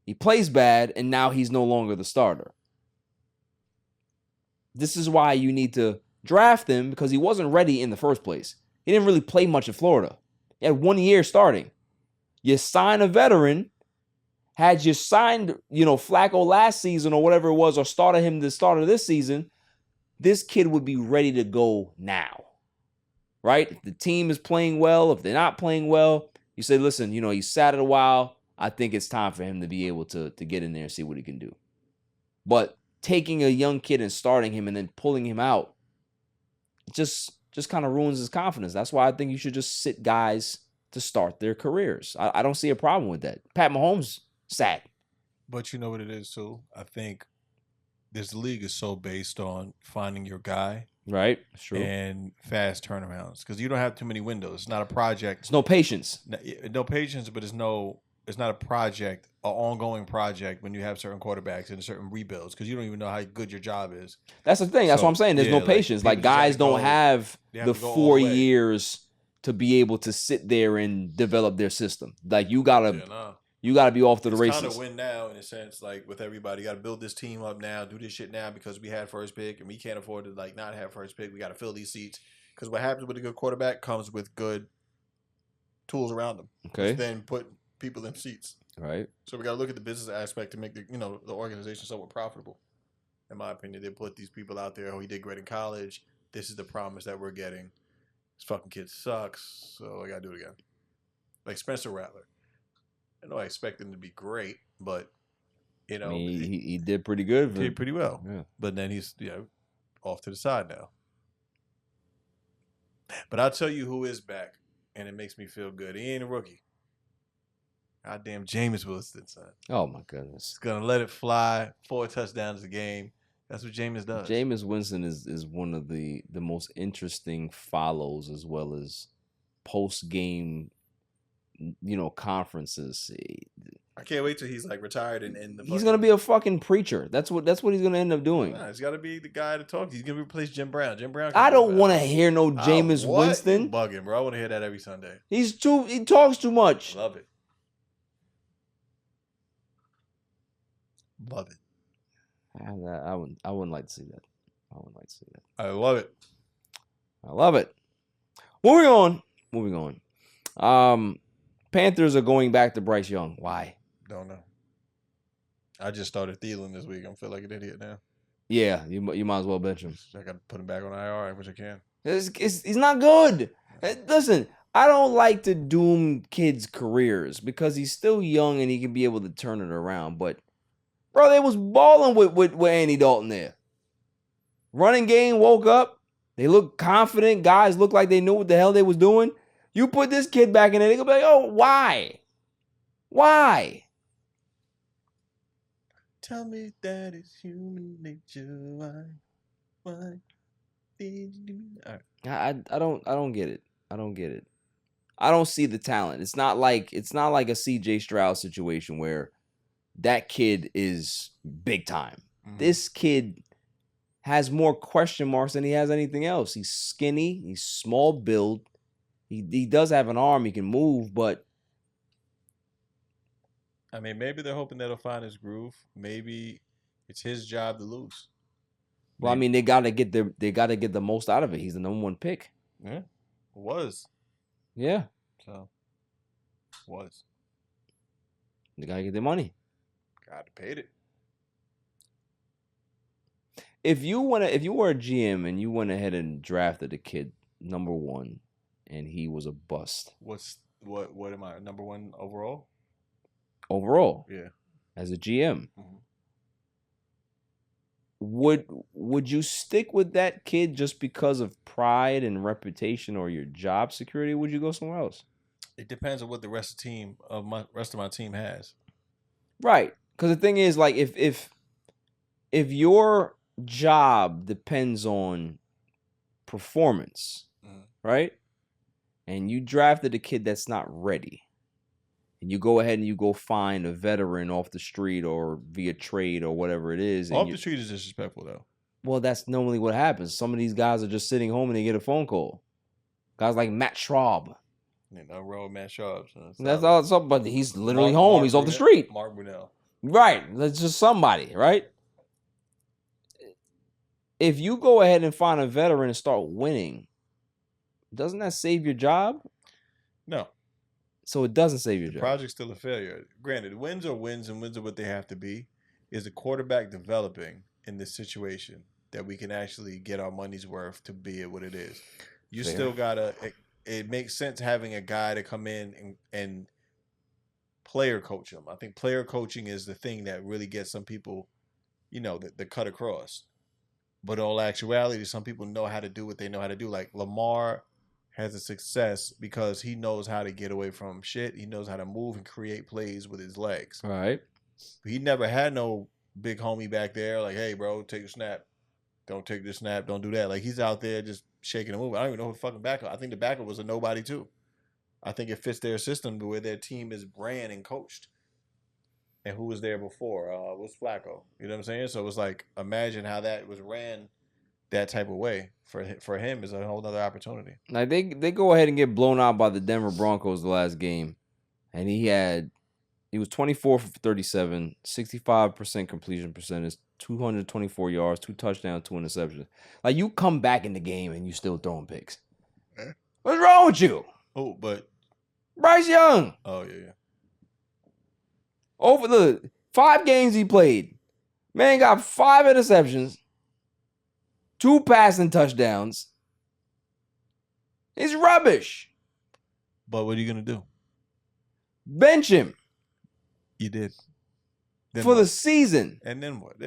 he plays bad, and now he's no longer the starter. This is why you need to draft him, because he wasn't ready in the first place. He didn't really play much in Florida. He had 1 year starting. You sign a veteran. Had you signed, Flacco last season or whatever it was, or started him the start of this season, this kid would be ready to go now. Right? If the team is playing well, if they're not playing well, you say, listen, he sat it a while. I think it's time for him to be able to get in there and see what he can do. But taking a young kid and starting him and then pulling him out just kind of ruins his confidence. That's why I think you should just sit guys to start their careers. I don't see a problem with that. Pat Mahomes sat. But you know what it is, too? I think this league is so based on finding your guy. Right. That's true. And fast turnarounds. Because you don't have too many windows. It's not a project. It's no patience. No patience, but it's not a project, an ongoing project when you have certain quarterbacks and certain rebuilds, because you don't even know how good your job is. That's the thing. That's what I'm saying. There's no patience. Like guys don't have the 4 years to be able to sit there and develop their system. Like you gotta be off to the races. It's kind of win now in a sense. Like with everybody, you got to build this team up now, do this shit now, because we had first pick and we can't afford to not have first pick. We got to fill these seats, because what happens with a good quarterback comes with good tools around them. Okay. Then put people in seats. Right. So we got to look at the business aspect to make the organization somewhat profitable. In my opinion, they put these people out there. Oh, he did great in college. This is the promise that we're getting. This fucking kid sucks, so I got to do it again. Like Spencer Rattler. I know I expect him to be great, but I mean, he did pretty good. He did pretty well. Yeah. But then he's off to the side now. But I'll tell you who is back, and it makes me feel good. He ain't a rookie. Goddamn Jameis Winston, son. Oh, my goodness. He's going to let it fly. 4 touchdowns a game. That's what Jameis does. Jameis Winston is one of the most interesting follows, as well as post-game, conferences. I can't wait till he's retired and he's going to be a fucking preacher. That's what he's going to end up doing. Nah, he's got to be the guy to talk. He's going to replace Jim Brown. I don't want to hear no Jameis Winston. You bugging, bro. I want to hear that every Sunday. He talks too much. Love it. Love it. I wouldn't like to see that. I love it. I love it. Moving on. Panthers are going back to Bryce Young. Why? Don't know. I just started Thielen this week. I feel like an idiot now. Yeah, you might as well bench him. I got to put him back on IR, which I can. He's not good. Listen, I don't like to doom kids' careers because he's still young and he can be able to turn it around. But, bro, they was balling with Andy Dalton there. Running game woke up. They look confident. Guys look like they knew what the hell they was doing. You put this kid back in there, they gonna be like, oh, why? Why? Tell me that it's human nature. Why did you do that? I don't get it. I don't get it. I don't see the talent. It's not like a CJ Stroud situation where that kid is big time. Mm-hmm. This kid has more question marks than he has anything else. He's skinny. He's small build. He does have an arm. He can move, but I mean, maybe they're hoping that he'll find his groove. Maybe it's his job to lose. Well, I mean, they gotta get the most out of it. He's the number 1 pick. Yeah, was. Yeah. So Was. They gotta get their money. Gotta pay it. If you were a GM and you went ahead and drafted a kid number 1, and he was a bust. What am I, number 1 overall? Overall, Yeah. As a GM, Mhm. would you stick with that kid just because of pride and reputation or your job security? Or would you go somewhere else? It depends on what the rest of my team has. Right, because the thing is, like, if your job depends on performance, right, and you drafted a kid that's not ready, and you go ahead and you go find a veteran off the street or via trade or whatever it is. Off the street is disrespectful, though. Well, that's normally what happens. Some of these guys are just sitting home and they get a phone call. Guys like Matt Schraub. No wrong with Matt Schraub. That's all. But he's literally home. He's off the street. Mark Brunell. Right. That's just somebody, right? If you go ahead and find a veteran and start winning, doesn't that save your job? No. So it doesn't save your job. The project's still a failure. Granted, wins are wins, and wins are what they have to be. Is the quarterback developing in this situation that we can actually get our money's worth to be at what it is? You still gotta. It makes sense having a guy to come in and player coach him. I think player coaching is the thing that really gets some people, the cut across. But in all actuality, some people know how to do what they know how to do. Like Lamar has a success because he knows how to get away from shit. He knows how to move and create plays with his legs. All right. He never had no big homie back there like, hey, bro, take a snap. Don't take this snap. Don't do that. Like, he's out there just shaking and moving. I don't even know who the fucking backup. I think the backup was a nobody, too. I think it fits their system the way their team is ran and coached. And who was there before? Was Flacco. You know what I'm saying? So it was like, imagine how that was ran that type of way. For him is a whole other opportunity. Like they go ahead and get blown out by the Denver Broncos the last game. And he was 24 for 37, 65% completion percentage, 224 yards, 2 touchdowns, 2 interceptions. Like, you come back in the game and you still throwing picks. What's wrong with you? Oh, but Bryce Young. Oh, yeah. Over the 5 games he played, man got 5 interceptions, 2 passing touchdowns. He's rubbish. But what are you going to do? Bench him. You did. For the season. And then what?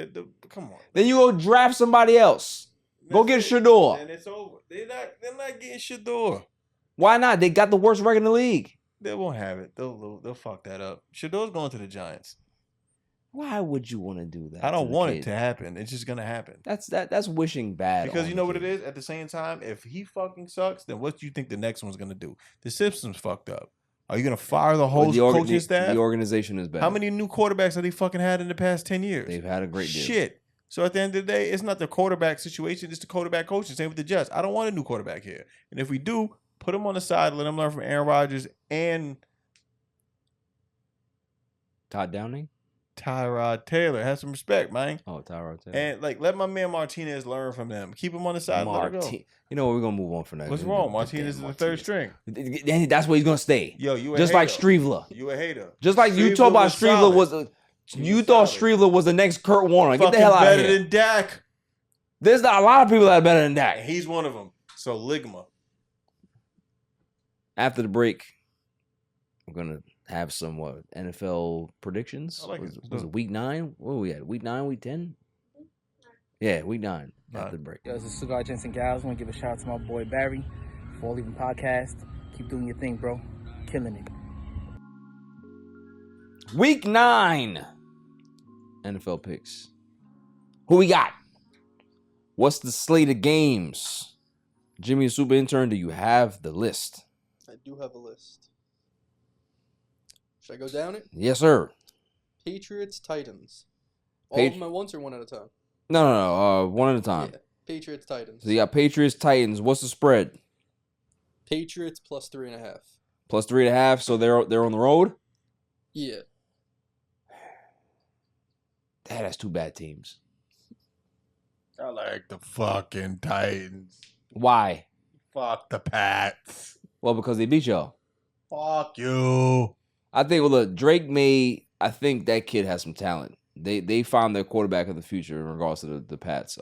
Come on. Then you go draft somebody else. Go get Shador. And it's over. They're not getting Shador. Why not? They got the worst record in the league. They won't have it. They'll fuck that up. Shador's going to the Giants. Why would you want to do that? I don't want it to happen. It's just gonna happen. That's wishing bad. Because you know what it is? At the same time, if he fucking sucks, then what do you think the next one's gonna do? The system's fucked up. Are you gonna fire the whole coaching staff? The organization is bad. How many new quarterbacks have they fucking had in the past 10 years? They've had a great deal. Shit. So at the end of the day, it's not the quarterback situation, it's the quarterback coaching. Same with the Jets. I don't want a new quarterback here. And if we do, put him on the side, let him learn from Aaron Rodgers and Todd Downing? Tyrod Taylor. Have some respect, man. Oh, Tyrod Taylor. And let my man Martinez learn from them. Keep him on the side and let it go. You know what? We're gonna move on from that. What's wrong? Martinez is the third string. That's where he's gonna stay. Yo, you a just hater. like Streveler. You a hater. Just like you talk about Streveler was you thought Streveler was the next Kurt Warner. Get the hell out of here. Better than Dak. There's not a lot of people that are better than Dak. And he's one of them. So Ligma. After the break, we're gonna have some NFL predictions. I like was it week 9? What were we at? Week 9, week 10? Yeah, week 9. After the break. Yo, this is Cigar Gents and Gals. I want to give a shout out to my boy Barry for All Even Podcast. Keep doing your thing, bro. Killing it. Week 9 NFL picks. Who we got? What's the slate of games? Jimmy, super intern, do you have the list? I do have a list. Should I go down it? Yes, sir. Patriots, Titans. All of them at once or one at a time? No. One at a time. Yeah. Patriots, Titans. So you got Patriots, Titans. What's the spread? Patriots plus 3.5. Plus 3.5. So they're on the road. Yeah. That's 2 bad teams. I like the fucking Titans. Why? Fuck the Pats. Well, because they beat y'all. Fuck you. I think, well, look, Drake May, I think that kid has some talent. They found their quarterback of the future in regards to the Pats.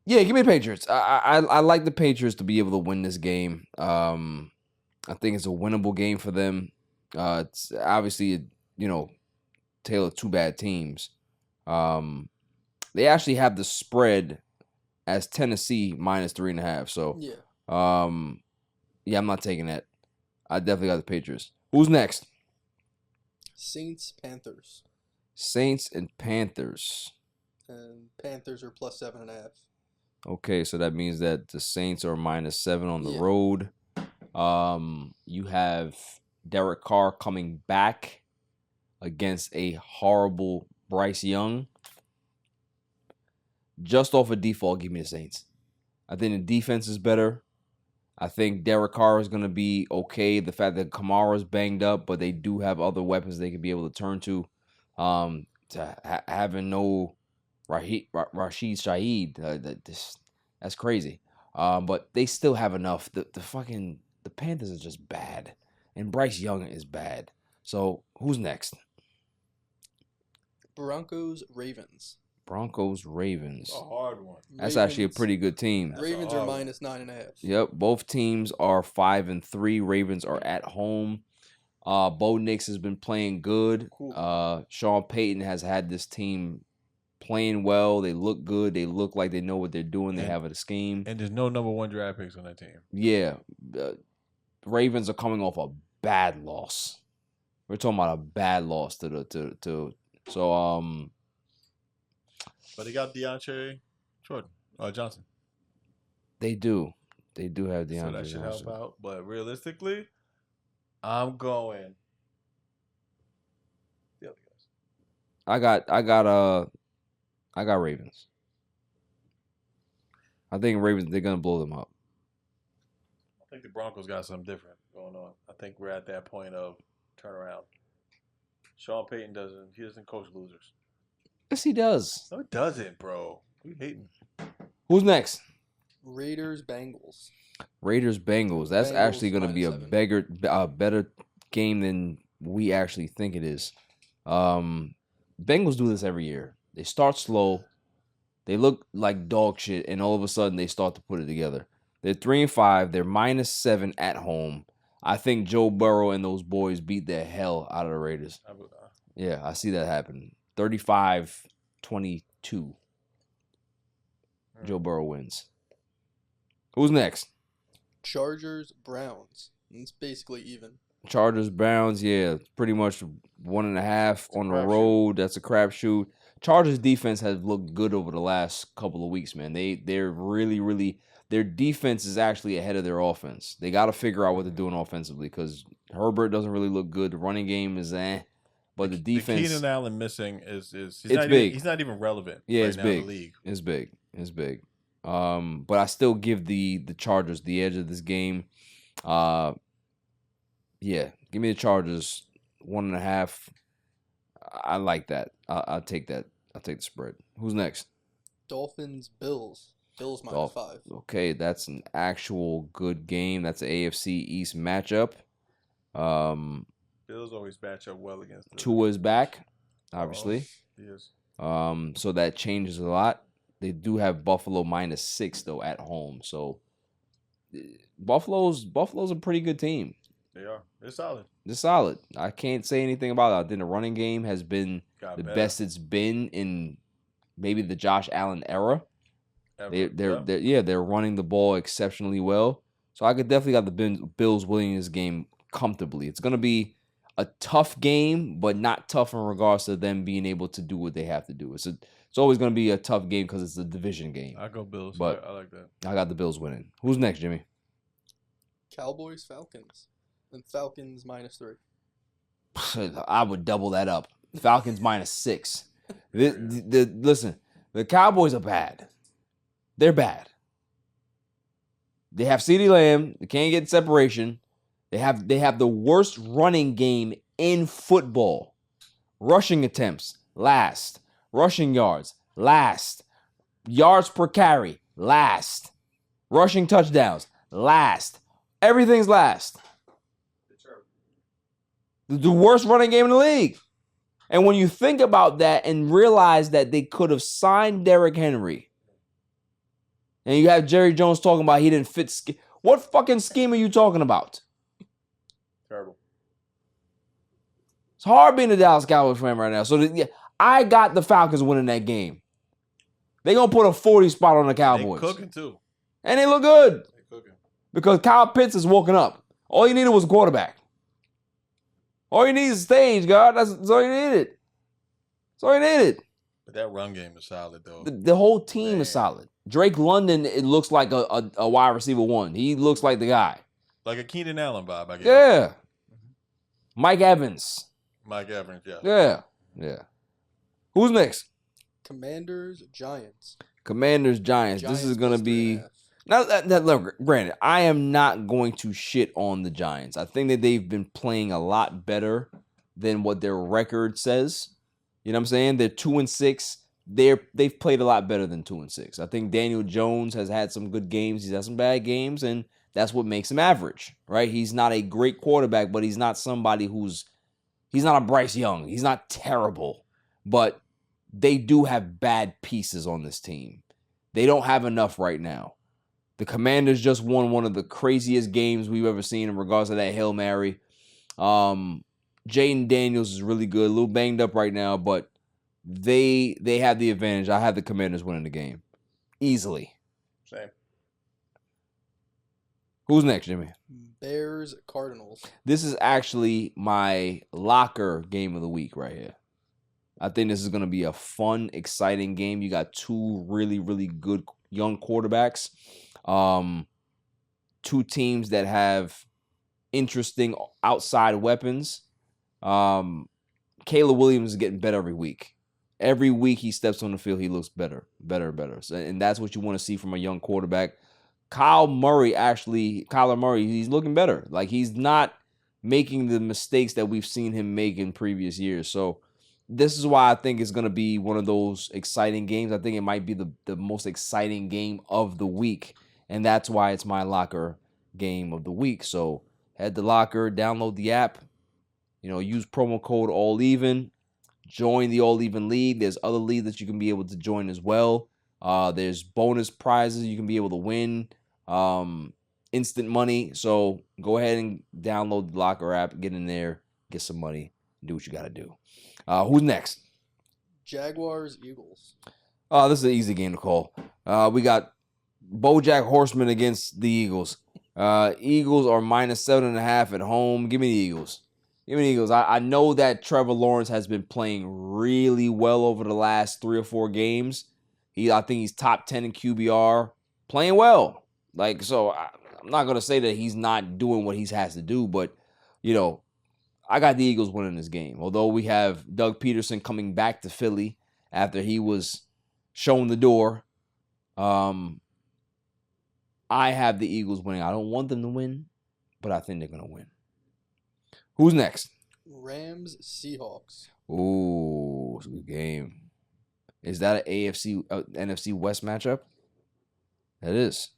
Yeah, give me the Patriots. I like the Patriots to be able to win this game. I think it's a winnable game for them. It's obviously, tale of two bad teams. They actually have the spread as Tennessee minus 3.5. So, Yeah. I'm not taking that. I definitely got the Patriots. Who's next? Saints, Panthers. Saints and Panthers. And Panthers are plus 7.5. Okay, so that means that the Saints are minus 7 on the Yeah. road. You have Derek Carr coming back against a horrible Bryce Young. Just off of default, give me the Saints. I think the defense is better. I think Derek Carr is going to be okay. The fact that Kamara's banged up, but they do have other weapons they could be able to turn to. Having no Rashid Shaheed, that's crazy. But they still have enough. The Panthers are just bad, and Bryce Young is bad. So who's next? Broncos, Ravens. Ravens. A hard one. That's actually a pretty good team. Ravens are minus 9.5. Yep, both teams are 5-3. Ravens are at home. Bo Nix has been playing good. Cool. Sean Payton has had this team playing well. They look good. They look like they know what they're doing. They have a scheme. And there's no number 1 draft picks on that team. Yeah. Ravens are coming off a bad loss. We're talking about a bad loss to But they got DeAndre Johnson. They do. They do have DeAndre So that should Johnson. help out. But realistically, I'm going the other guys. I got Ravens. I think Ravens, they're gonna blow them up. I think the Broncos got something different going on. I think we're at that point of turnaround. Sean Payton doesn't coach losers. Yes, he does. No, it doesn't, bro. We hating. Who's next? Raiders, Bengals. Bengals. That's Bengals actually going to be -7. better game than we actually think it is. Bengals do this every year. They start slow. They look like dog shit, and all of a sudden they start to put it together. They're 3-5. They're minus 7 at home. I think Joe Burrow and those boys beat the hell out of the Raiders. Yeah, I see that happen. 35-22. Joe Burrow wins. Who's next? Chargers, Browns. It's basically even. Chargers, Browns, yeah, pretty much 1.5 on the road. That's a crapshoot. Chargers defense has looked good over the last couple of weeks, man. They're really their defense is actually ahead of their offense. They got to figure out what they're doing offensively because Herbert doesn't really look good. The running game is but the defense. The Keenan Allen missing is it's big. He's not even relevant. Yeah, right it's now big. In the league. It's big. But I still give the Chargers the edge of this game. Yeah, give me the Chargers 1.5. I like that. I'll take that. I'll take the spread. Who's next? Dolphins, Bills. Bills minus 5. Okay, that's an actual good game. That's an AFC East matchup. Bills always match up well against them. Tua is back, obviously. He is. So that changes a lot. They do have Buffalo minus 6 though at home. So Buffalo's a pretty good team. They are. They're solid. They're solid. I can't say anything about it. I think the running game has been the best it's been in maybe the Josh Allen era. They're running the ball exceptionally well. So I could definitely got the Bills winning this game comfortably. It's going to be a tough game, but not tough in regards to them being able to do what they have to do. It's always going to be a tough game because it's a division game. I go Bills, but I like that. I got the Bills winning. Who's next, Jimmy? Cowboys, Falcons. And Falcons minus 3. I would double that up. Falcons minus 6. Listen, the Cowboys are bad. They're bad. They have CeeDee Lamb. They can't get separation. They have the worst running game in football. Rushing attempts, last. Rushing yards, last. Yards per carry, last. Rushing touchdowns, last. Everything's last. The worst running game in the league. And when you think about that and realize that they could have signed Derrick Henry, and you have Jerry Jones talking about he didn't fit. What fucking scheme are you talking about? Terrible. It's hard being a Dallas Cowboys fan right now. So I got the Falcons winning that game. They're going to put a 40 spot on the Cowboys. They cooking too. And they look good. They cooking. Because Kyle Pitts is woken up. All you needed was a quarterback. All you need is a stage, God. That's all you needed. That's all you needed. But that run game is solid, though. The whole team is solid. Drake London, it looks like a wide receiver one. He looks like the guy. Like a Keenan Allen vibe, I guess. Yeah. Mike Evans. Yeah. Yeah. Who's next? Commanders, Giants. Commanders, Giants. This is going to be... Now, look, granted, I am not going to shit on the Giants. I think that they've been playing a lot better than what their record says. You know what I'm saying? They're 2-6. They've played a lot better than 2-6. I think Daniel Jones has had some good games. He's had some bad games, and that's what makes him average, right? He's not a great quarterback, but he's not somebody he's not a Bryce Young. He's not terrible, but they do have bad pieces on this team. They don't have enough right now. The Commanders just won one of the craziest games we've ever seen in regards to that Hail Mary. Jaden Daniels is really good, a little banged up right now, but they have the advantage. I have the Commanders winning the game easily. Same. Who's next, Jimmy? Bears, Cardinals. This is actually my locker game of the week right here. I think this is going to be a fun, exciting game. You got two really, really good young quarterbacks. Two teams that have interesting outside weapons. Caleb Williams is getting better every week. Every week he steps on the field, he looks better. So, and that's what you want to see from a young quarterback. Kyler Murray, he's looking better. Like, he's not making the mistakes that we've seen him make in previous years. So this is why I think it's going to be one of those exciting games. I think it might be the most exciting game of the week. And that's why it's my locker game of the week. So head to Locker, download the app, use promo code ALLEVEN, join the All Even League. There's other leagues that you can be able to join as well. There's bonus prizes you can be able to win, instant money. So go ahead and download the Locker app, get in there, get some money, do what you got to do. Who's next? Jaguars, Eagles. This is an easy game to call. We got BoJack Horseman against the Eagles. Eagles are -7.5 at home. Give me the Eagles. I know that Trevor Lawrence has been playing really well over the last 3 or 4 games. I think he's top 10 in QBR, playing well. So I'm not going to say that he's not doing what he has to do, but, I got the Eagles winning this game. Although we have Doug Peterson coming back to Philly after he was shown the door. I have the Eagles winning. I don't want them to win, but I think they're going to win. Who's next? Rams, Seahawks. Ooh, it's a good game. Is that an NFC West matchup? That is.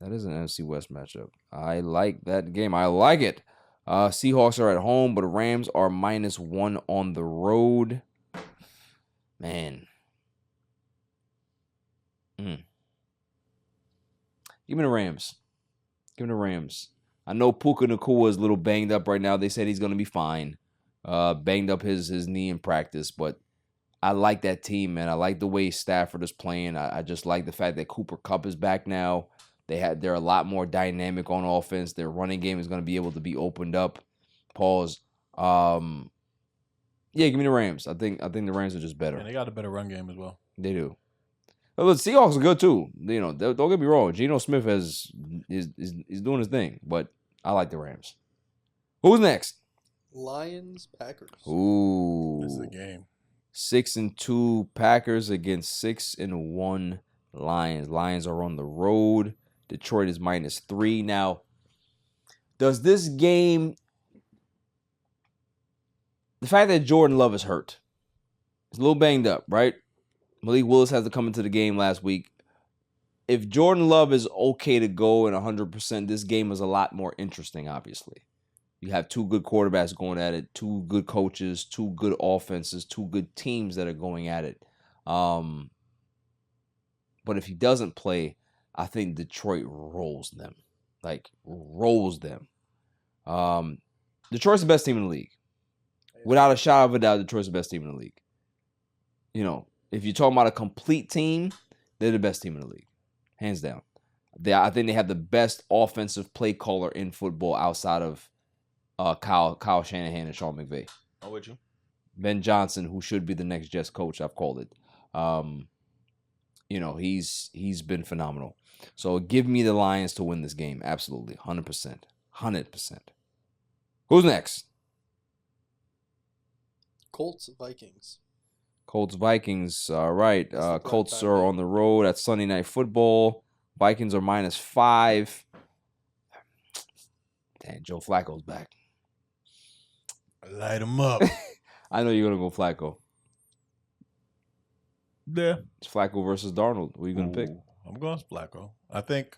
That is an NFC West matchup. I like that game. I like it. Seahawks are at home, but Rams are -1 on the road. Man. Give me the Rams. I know Puka Nacua is a little banged up right now. They said he's going to be fine. Banged up his knee in practice, but I like that team, man. I like the way Stafford is playing. I just like the fact that Cooper Kupp is back now. They're a lot more dynamic on offense. Their running game is going to be able to be opened up. Pause. Yeah, give me the Rams. I think the Rams are just better. And they got a better run game as well. They do. But the Seahawks are good too. Don't get me wrong. Geno Smith is doing his thing, but I like the Rams. Who's next? Lions, Packers. Ooh, This is a game. 6-2 Packers against 6-1 Lions. Lions are on the road. Detroit is -3. Now, does this game, the fact that Jordan Love is hurt, he's a little banged up, right? Malik Willis has to come into the game last week. If Jordan Love is okay to go and 100%, this game is a lot more interesting, obviously. You have two good quarterbacks going at it, two good coaches, two good offenses, two good teams that are going at it. But if he doesn't play, I think Detroit rolls them. Like, rolls them. Detroit's the best team in the league. Without a shadow of a doubt, Detroit's the best team in the league. You know, if you're talking about a complete team, they're the best team in the league. Hands down. I think they have the best offensive play caller in football outside of Kyle Shanahan and Sean McVay. I'm with you. Ben Johnson, who should be the next Jets coach, I've called it. You know, he's been phenomenal. So give me the Lions to win this game. Absolutely. 100%. 100%. Who's next? Colts, Vikings. Colts, Vikings. All right. Colts are on the road at Sunday Night Football. Vikings are -5. Damn, Joe Flacco's back. Light him up. I know you're going to go Flacco. Yeah. It's Flacco versus Darnold. What are you going to pick? I'm going Flacco. I don't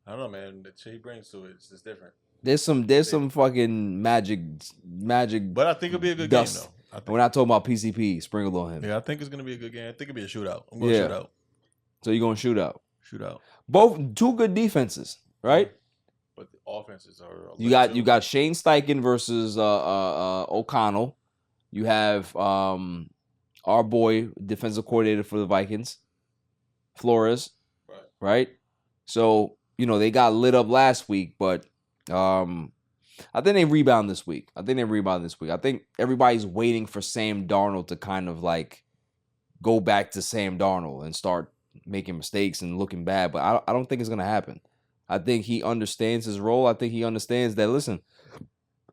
know, man. The shit he brings to it is different. There's some fucking magic. But I think it'll be a good dust. game, though. We're not talking about PCP. Sprinkled on him. Yeah, I think it's going to be a good game. I think it'll be a shootout. I'm going shootout. So you're going shootout. Shootout. Both two good defenses, right? But the offenses are. You got Shane Steichen versus O'Connell. You have our boy, defensive coordinator for the Vikings, Flores. Right? So, you know, they got lit up last week, but I think they rebound this week. I think everybody's waiting for Sam Darnold to kind of like go back to Sam Darnold and start making mistakes and looking bad, but I don't think it's going to happen. I think he understands his role. I think he understands that, listen,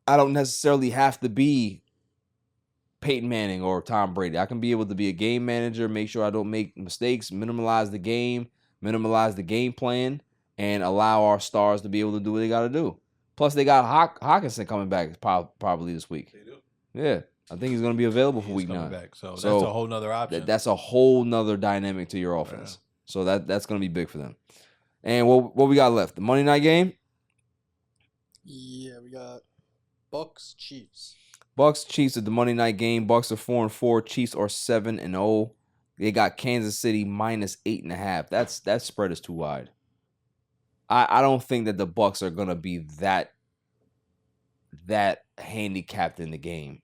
I don't necessarily have to be Peyton Manning or Tom Brady. I can be able to be a game manager, make sure I don't make mistakes, minimize the game plan, and allow our stars to be able to do what they got to do. Plus, they got Hawkinson coming back probably this week. They do? Yeah. I think he's going to be available for week 9. Back. So that's a whole nother option. That's a whole nother dynamic to your offense. Yeah. So that's going to be big for them. And what we got left? The Monday night game? Yeah, we got Bucks, Chiefs. Bucks, Chiefs at the Monday night game. Bucks are 4-4. Chiefs are 7-0. They got Kansas City -8.5. That spread is too wide. I don't think that the Bucks are going to be that handicapped in the game.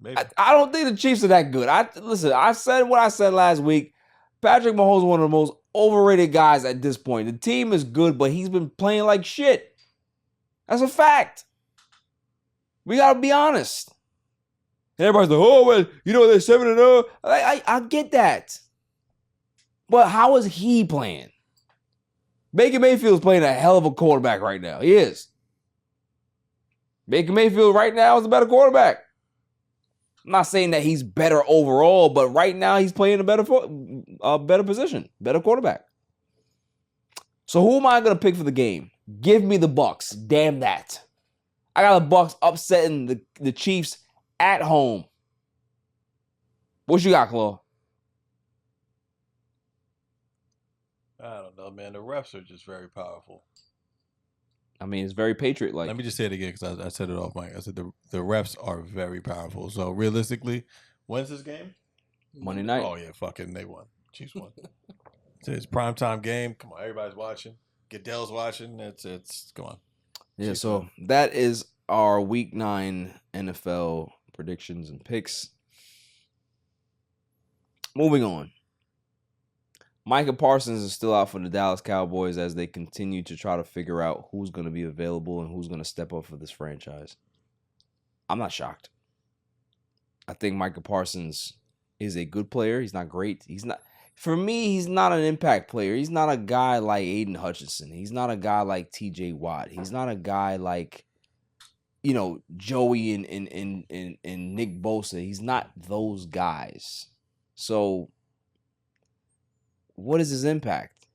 Maybe. I don't think the Chiefs are that good. I said what I said last week. Patrick Mahomes is one of the most overrated guys at this point. The team is good, but he's been playing like shit. That's a fact. We got to be honest. And everybody's like, oh, well, you know, they're 7-0. I get that. But how is he playing? Baker Mayfield's playing a hell of a quarterback right now. He is. Baker Mayfield right now is a better quarterback. I'm not saying that he's better overall, but right now he's playing a better position, better quarterback. So who am I going to pick for the game? Give me the Bucks. Damn that. I got the Bucks upsetting the Chiefs at home. What you got, Claude? I don't know, man. The refs are just very powerful. I mean, it's very Patriot-like. Let me just say it again because I said it off mic. I said the refs are very powerful. So realistically, when's this game? Monday night. Oh yeah, fucking they won. Chiefs won. It's primetime game. Come on, everybody's watching. Goodell's watching. It's come on. Yeah, so that is our Week 9 NFL predictions and picks. Moving on. Micah Parsons is still out for the Dallas Cowboys as they continue to try to figure out who's going to be available and who's going to step up for this franchise. I'm not shocked. I think Micah Parsons is a good player. He's not great. For me, he's not an impact player. He's not a guy like Aiden Hutchinson. He's not a guy like TJ Watt. He's not a guy like, you know, Joey and Nick Bosa. He's not those guys. So what is his impact?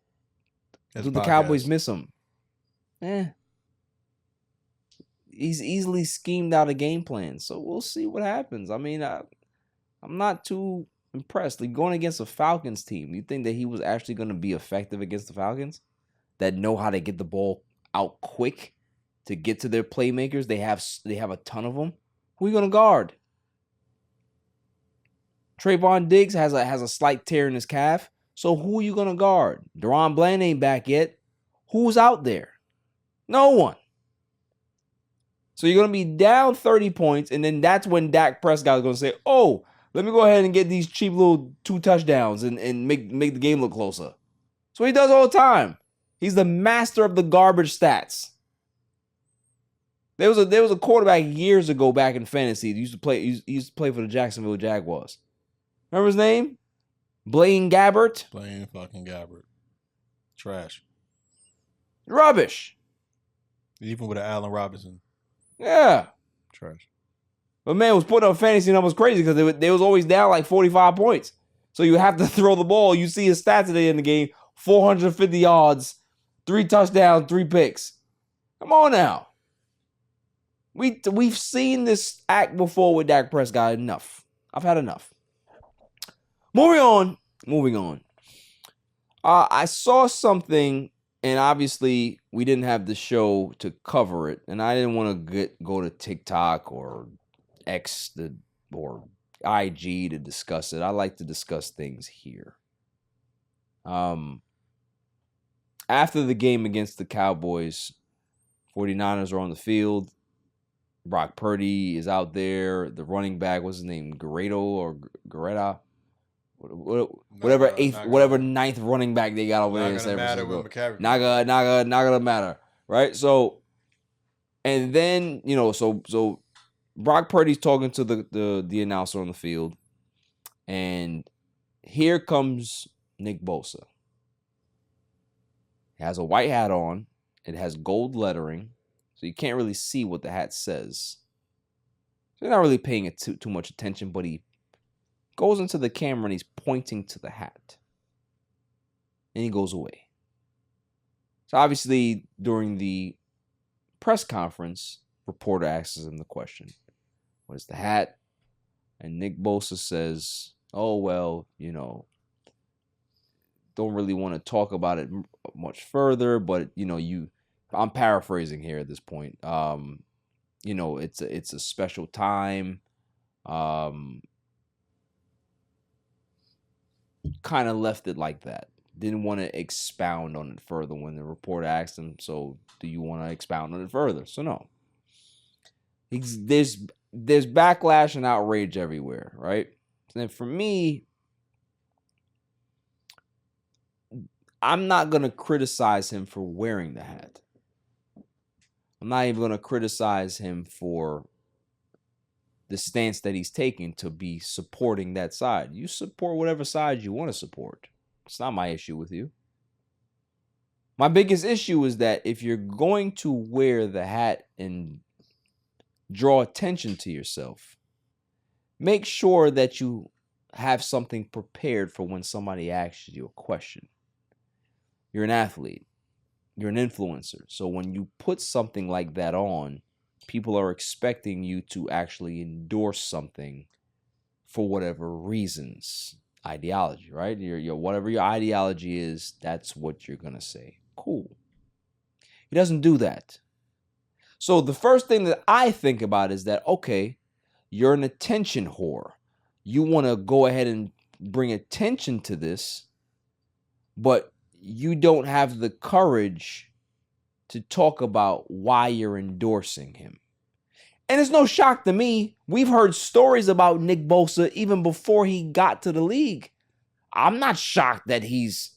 Do the Cowboys miss him? He's easily schemed out a game plan. So we'll see what happens. I mean, I'm not too impressed. Like, going against a Falcons team, you think that he was actually going to be effective against the Falcons that know how to get the ball out quick to get to their playmakers. They have a ton of them. Who are you going to guard? Trayvon Diggs has a slight tear in his calf. So who are you going to guard? Deron Bland ain't back yet. Who's out there? No one. So you're going to be down 30 points, and then that's when Dak Prescott is going to say, oh, let me go ahead and get these cheap little 2 touchdowns and make the game look closer. That's what he does all the time. He's the master of the garbage stats. There was a quarterback years ago back in fantasy. He used to play for the Jacksonville Jaguars. Remember his name? Blaine Gabbert. Blaine fucking Gabbert. Trash. Rubbish. Even with an Allen Robinson. Yeah. Trash. But man was putting up fantasy numbers crazy because they was always down like 45 points. So you have to throw the ball. You see his stats today in the game: 450 yards, 3 touchdowns, 3 picks. Come on now. We've seen this act before with Dak Prescott. Enough. I've had enough. Moving on. I saw something, and obviously we didn't have the show to cover it, and I didn't want to go to TikTok or X or IG to discuss it. I like to discuss things here. After the game against the Cowboys, 49ers are on the field. Brock Purdy is out there. The running back, what's his name? Garetta? Whatever ninth running back they got over there in San Francisco. Not gonna matter. Right? So, and then, so Brock Purdy's talking to the announcer on the field, and here comes Nick Bosa. He has a white hat on. It has gold lettering, so you can't really see what the hat says. So you're not really paying it too much attention, but he goes into the camera and he's pointing to the hat. And he goes away. So obviously, during the press conference, reporter asks him the question, what is the hat? And Nick Bosa says, oh, well, don't really want to talk about it much further, but, I'm paraphrasing here at this point. It's a special time. Kind of left it like that. Didn't want to expound on it further when the reporter asked him, so do you want to expound on it further? So no. There's backlash and outrage everywhere, right? And for me, I'm not going to criticize him for wearing the hat. I'm not even going to criticize him for the stance that he's taking to be supporting that side. You support whatever side you want to support. It's not my issue with you. My biggest issue is that if you're going to wear the hat and draw attention to yourself, make sure that you have something prepared for when somebody asks you a question. You're an athlete. You're an influencer. So when you put something like that on, people are expecting you to actually endorse something for whatever reasons. Ideology, right? Your whatever your ideology is, that's what you're going to say. Cool. He doesn't do that. So the first thing that I think about is that, okay, you're an attention whore. You want to go ahead and bring attention to this, but you don't have the courage to talk about why you're endorsing him. And it's no shock to me. We've heard stories about Nick Bosa even before he got to the league. I'm not shocked that he's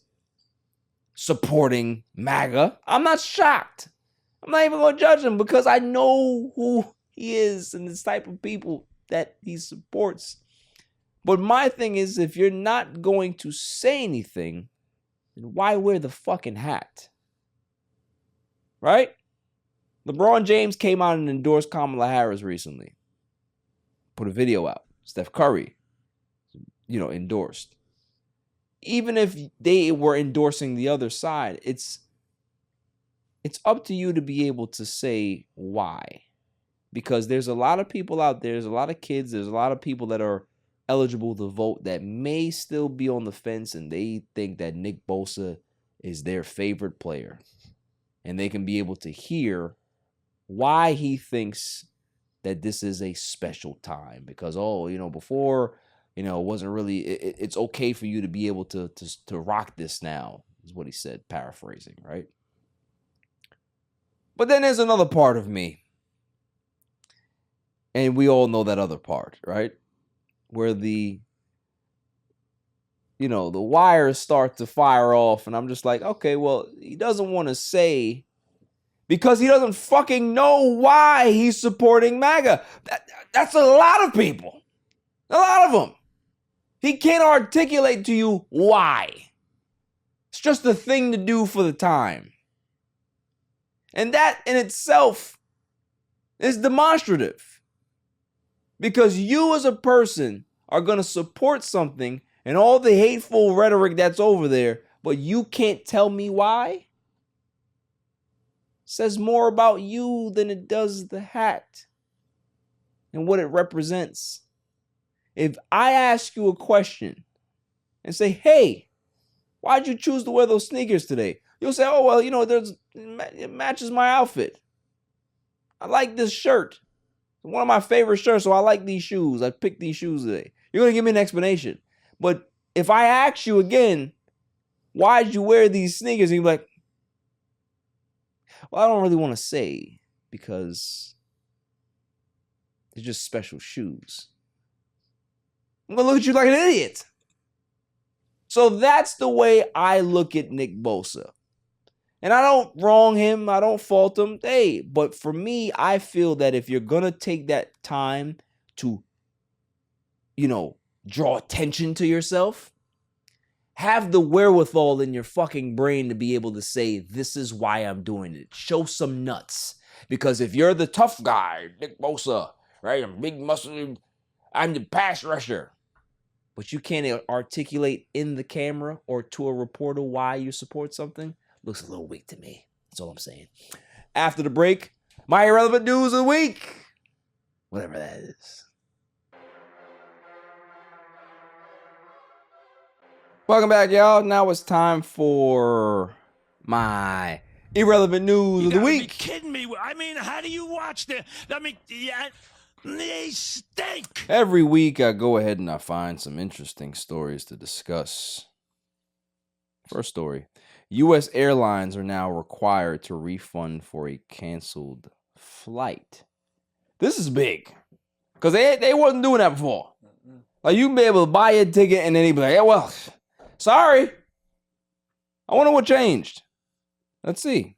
supporting MAGA. I'm not shocked. I'm not even going to judge him because I know who he is and the type of people that he supports. But my thing is, if you're not going to say anything, then why wear the fucking hat? Right? LeBron James came out and endorsed Kamala Harris recently. Put a video out. Steph Curry, endorsed. Even if they were endorsing the other side, it's up to you to be able to say why. Because there's a lot of people out there, there's a lot of kids, there's a lot of people that are eligible to vote that may still be on the fence and they think that Nick Bosa is their favorite player. And they can be able to hear why he thinks that this is a special time. Because, before, it wasn't really, it's okay for you to be able to rock this now, is what he said, paraphrasing, right? But then there's another part of me. And we all know that other part, right? Where the wires start to fire off. And I'm just like, okay, well, he doesn't want to say because he doesn't fucking know why he's supporting MAGA. That's a lot of people. A lot of them. He can't articulate to you why. It's just a thing to do for the time. And that in itself is demonstrative. Because you as a person are going to support something and all the hateful rhetoric that's over there, but you can't tell me why? Says more about you than it does the hat and what it represents. If I ask you a question and say, hey, why'd you choose to wear those sneakers today? You'll say, oh, well, it matches my outfit. I like this shirt. It's one of my favorite shirts, so I like these shoes. I picked these shoes today. You're going to give me an explanation. But if I ask you again, why'd you wear these sneakers? And you're like, well, I don't really want to say because they're just special shoes. I'm going to look at you like an idiot. So that's the way I look at Nick Bosa. And I don't wrong him. I don't fault him. Hey, but for me, I feel that if you're going to take that time to, draw attention to yourself, have the wherewithal in your fucking brain to be able to say, this is why I'm doing it. Show some nuts. Because if you're the tough guy, Nick Bosa, right? I'm big muscle, I'm the pass rusher. But you can't articulate in the camera or to a reporter why you support something, looks a little weak to me. That's all I'm saying. After the break, my irrelevant news of the week. Whatever that is. Welcome back, y'all. Now it's time for my irrelevant news of the week. You gotta be kidding me. I mean, how do you watch the... they stink. Every week, I go ahead and I find some interesting stories to discuss. First story. U.S. airlines are now required to refund for a canceled flight. This is big. Because they wasn't doing that before. Like, you can be able to buy a ticket and then he'd be like, yeah, well, sorry. I wonder what changed. Let's see.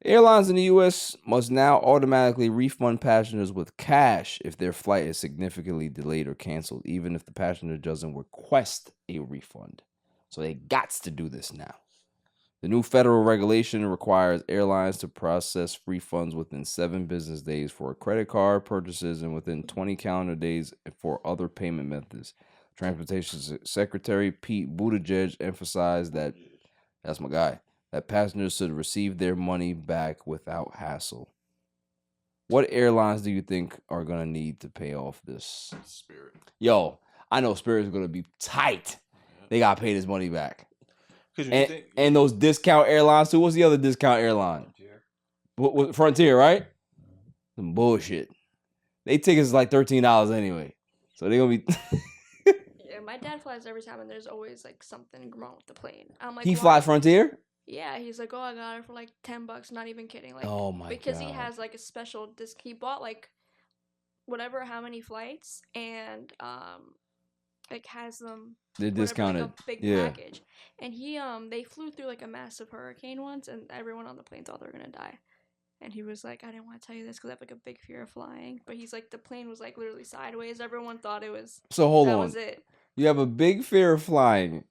Airlines in the U.S. must now automatically refund passengers with cash if their flight is significantly delayed or canceled, even if the passenger doesn't request a refund. So they gots to do this now. The new federal regulation requires airlines to process refunds within 7 business days for credit card purchases and within 20 calendar days for other payment methods. Transportation Secretary Pete Buttigieg emphasized that, that's my guy, that passengers should receive their money back without hassle. What airlines do you think are going to need to pay off this? Spirit. Yo, I know Spirit's going to be tight. They got to pay this money back. And those discount airlines too. What's the other discount airline? Frontier. Frontier, right? Some bullshit. They tickets is like $13 anyway. So they're going to be... Yeah, my dad flies every time, and there's always like something wrong with the plane. I'm like, he flies Frontier? Yeah, he's like, oh, I got it for like $10. Not even kidding. Like, oh my because God. He has like a special disc. He bought like whatever how many flights, and like has them. They're discounted. Like a big package. And they flew through like a massive hurricane once, and everyone on the plane thought they were gonna die. And he was like, I didn't want to tell you this because I have like a big fear of flying. But he's like, the plane was like literally sideways. Everyone thought it was. So hold on. That was it. You have a big fear of flying,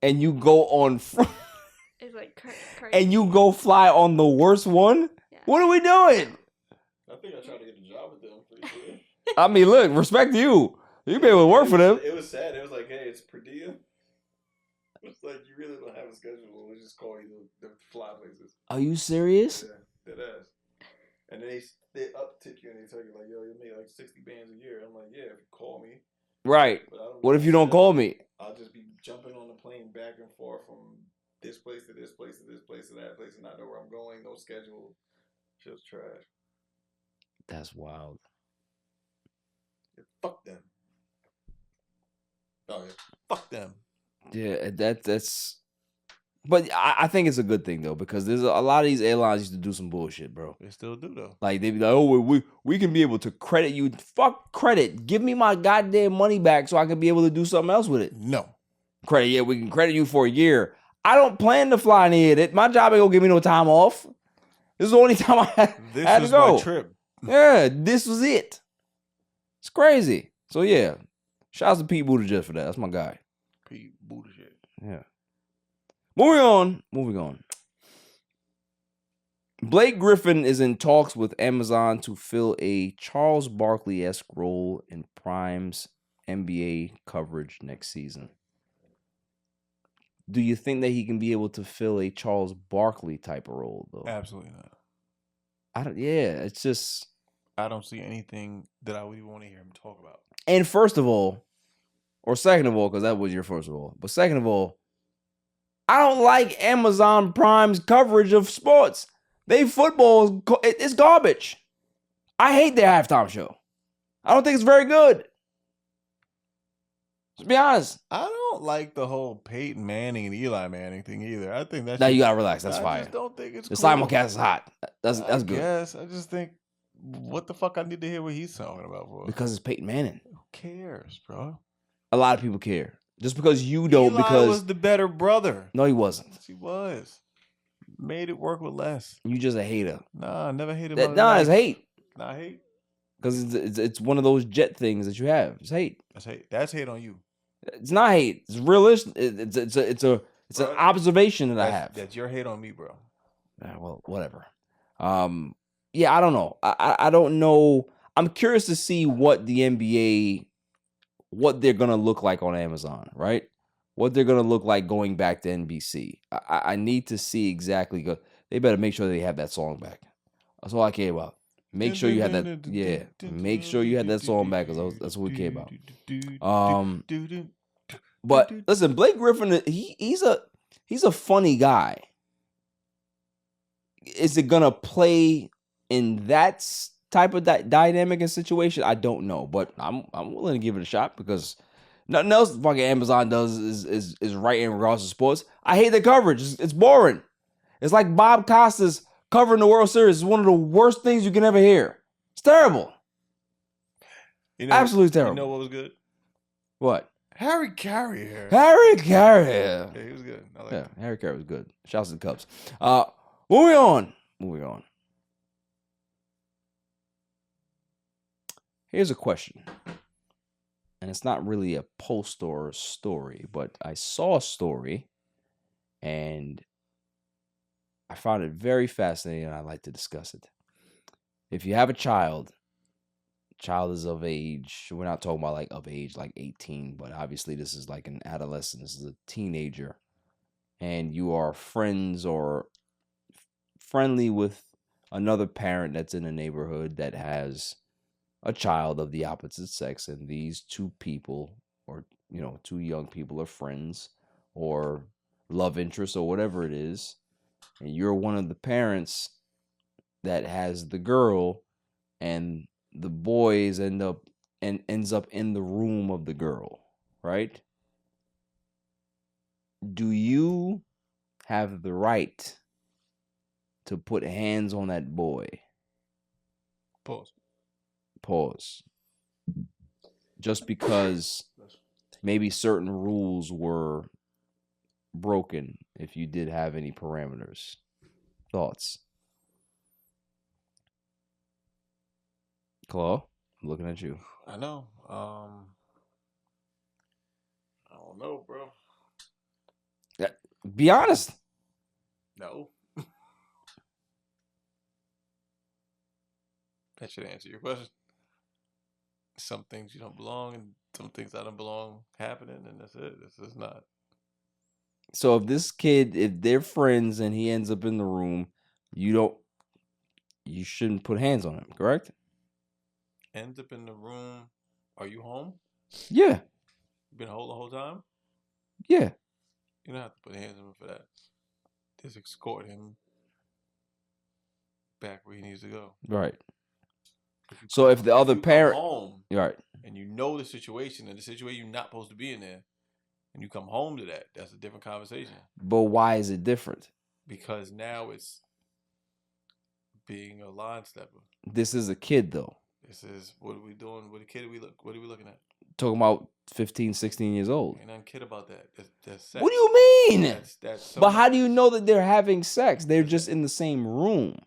and you go on. It's like crazy. And you go fly on the worst one? Yeah. What are we doing? I think I tried to get a job with them pretty good. I mean, look, respect to you. You be able to work for them. It was sad. It was like, hey, it's per diem. It's like, you really don't have a schedule. We'll just call you the fly places. Are you serious? Yeah, dead ass. And then they uptick you and they tell you, like, yo, you make like 60 bands a year. I'm like, yeah, if you call me. Right. What if you don't call me? I'll just be jumping on the plane back and forth from this place to this place to this place to that place, and I know where I'm going, no schedule. Just trash. That's wild. Yeah, fuck them. Oh yeah, fuck them. Yeah, that's. But I think it's a good thing though, because there's a lot of these airlines used to do some bullshit, bro. They still do though. Like they be like, oh, we can be able to credit you. Fuck credit. Give me my goddamn money back so I can be able to do something else with it. No credit. Yeah, we can credit you for a year. I don't plan to fly near it. My job ain't gonna give me no time off. This is the only time I had to go. My trip. Yeah, this was it. It's crazy. So yeah, shouts to Pete Buttigieg for that. That's my guy. Pete Buttigieg. Yeah. Moving on. Blake Griffin is in talks with Amazon to fill a Charles Barkley-esque role in Prime's NBA coverage next season. Do you think that he can be able to fill a Charles Barkley type of role, though? Absolutely not. It's just... I don't see anything that I would even want to hear him talk about. And first of all, or second of all, because that was your first of all, but second of all, I don't like Amazon Prime's coverage of sports. They football, it's garbage. I hate their halftime show. I don't think it's very good. Let's be honest. I don't like the whole Peyton Manning and Eli Manning thing either. I think that's... Now you gotta relax. That's fire. I just don't think it's the cool. simulcast is hot. That's good. Yes, I just think, what the fuck I need to hear what he's talking about for? Because it's Peyton Manning. Who cares, bro? A lot of people care. Just because you don't, Eli because... was the better brother. No, he wasn't. Yes, he was. Made it work with less. You just a hater. Nah, I never hated that. Nah, it's hate. Nah, hate. Because it's one of those jet things that you have. It's hate. That's hate. That's hate on you. It's not hate. It's realistic. It's an observation that I have. That's your hate on me, bro. Well, whatever. Yeah, I don't know. I don't know. I'm curious to see what the NBA, what they're gonna look like on Amazon, right? What they're gonna look like going back to NBC. I need to see exactly. They better make sure they have that song back. That's all I care about. Make sure you had that. Yeah, make sure you had that song back, because that's what we care about. But listen, Blake Griffin, he's a funny guy. Is it gonna play in that type of dynamic and situation? I don't know, but I'm willing to give it a shot, because nothing else fucking Amazon does is right in regards to sports. I hate the coverage. It's boring. It's like Bob Costas covering the World Series. It's one of the worst things you can ever hear. It's terrible. Absolutely terrible. You know what was good? What? Harry Carrier. Harry Carrier. Yeah, he was good. I like him. Harry Carrier was good. Shouts to the Cubs. Moving on. Here's a question. And it's not really a post or a story, but I saw a story and I found it very fascinating, and I'd like to discuss it. If you have a child is of age, we're not talking about like of age like 18, but obviously this is like an adolescent, this is a teenager, and you are friends or friendly with another parent that's in a neighborhood that has a child of the opposite sex, and these two people, or two young people, are friends or love interests or whatever it is, and you're one of the parents that has the girl, and the boys ends up in the room of the girl, right? Do you have the right to put hands on that boy? Pause. Just because maybe certain rules were broken, if you did have any parameters. Thoughts? Claw, I'm looking at you. I know. I don't know, bro. Be honest. No. That should answer your question. Some things you don't belong, and some things I don't belong happening, and that's it. This is not. So if this kid, if they're friends and he ends up in the room, you shouldn't put hands on him, correct? Ends up in the room. Are you home? Yeah. You been home the whole time? Yeah. You don't have to put hands on him for that. Just escort him back where he needs to go. Right. So if the other parent, come home, right, and you know the situation and the situation you're not supposed to be in there, and you come home to that, that's a different conversation. But why is it different? Because now it's being a line stepper. This is a kid, though. This is what are we doing? What kid are we look? What are we looking at? Talking about 15, 16 years old. Ain't nothing kid about that. That's sex. What do you mean? That's but how do you know that they're having sex? They're just in the same room.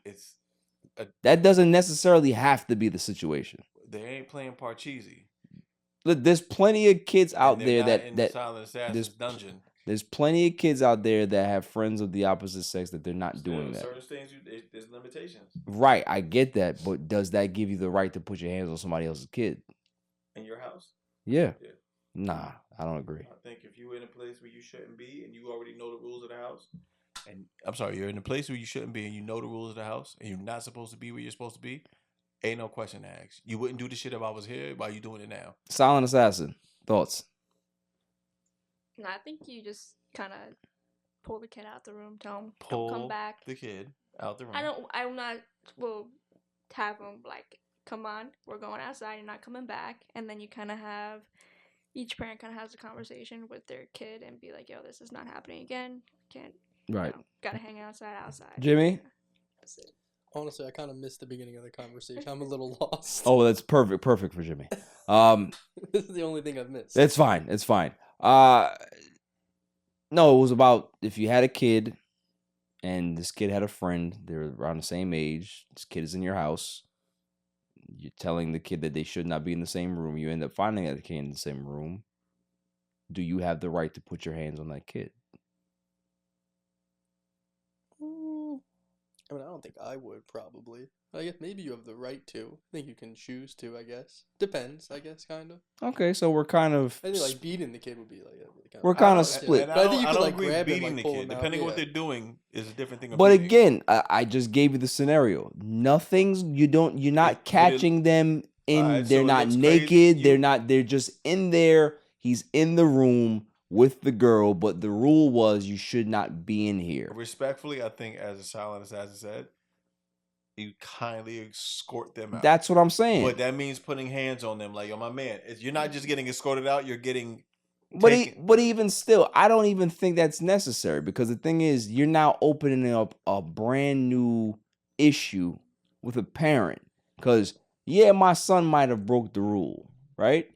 That doesn't necessarily have to be the situation. They ain't playing Parcheesi. Look, there's plenty of kids out there that Silent Assassin's dungeon. There's plenty of kids out there that have friends of the opposite sex that they're not doing that. Certain things, there's limitations. Right, I get that, but does that give you the right to put your hands on somebody else's kid? In your house? Yeah. Nah, I don't agree. I think if you're in a place where you shouldn't be and you already know the rules of the house, and I'm sorry, you're in a place where you shouldn't be and you know the rules of the house and you're not supposed to be where you're supposed to be, ain't no question to ask. You wouldn't do this shit if I was here. Why are you doing it now? Silent Assassin, thoughts? No, I think you just kind of pull the kid out the room, tell him Pull come back. the kid out the room. I'm not. Well, have him like, come on, we're going outside. You're not coming back, and then you kind of have each parent kind of has a conversation with their kid and be like, yo, this is not happening again. Can't. Right. Gotta hang outside. Jimmy. That's it. Honestly, I kind of missed the beginning of the conversation. I'm a little lost. Oh, that's perfect for Jimmy. This is the only thing I've missed. It's fine. No, it was about if you had a kid and this kid had a friend, they're around the same age, this kid is in your house, you're telling the kid that they should not be in the same room, you end up finding that kid in the same room, do you have the right to put your hands on that kid? I mean, I don't think I would, probably. I guess maybe you have the right to. I think you can choose to, I guess. Depends, I guess, kind of. Okay, so we're kind of... I think, like, beating the kid would be, like... We're kind of split. But I think you could, like, agree grab him, beating like, the pull kid. him out. Depending on what they're doing is a different thing. But again, I just gave you the scenario. You're not catching them in... Right, they're not naked. They're just in there. He's in the room with the girl, but the rule was you should not be in here. Respectfully, I think, as a Silent Assassin said, you kindly escort them out. That's what I'm saying. But that means putting hands on them. Like, yo, my man, you're not just getting escorted out, you're getting... But even still, I don't even think that's necessary, because the thing is, you're now opening up a brand new issue with a parent. Because, yeah, my son might have broke the rule, right?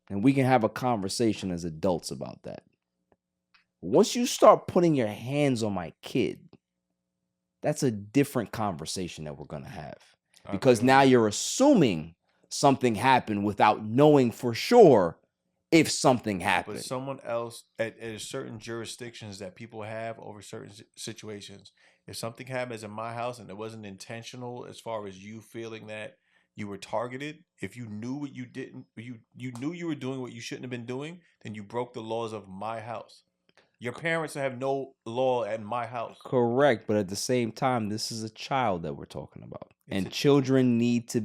And we can have a conversation as adults about that. Once you start putting your hands on my kid, that's a different conversation that we're going to have. Because now you're assuming something happened without knowing for sure if something happened. But someone else at certain jurisdictions that people have over certain situations, if something happens in my house and it wasn't intentional as far as you feeling that you were targeted, if you knew what you didn't, you knew you were doing what you shouldn't have been doing, then you broke the laws of my house. Your parents have no law at my house. Correct, but at the same time, this is a child that we're talking about. And children need to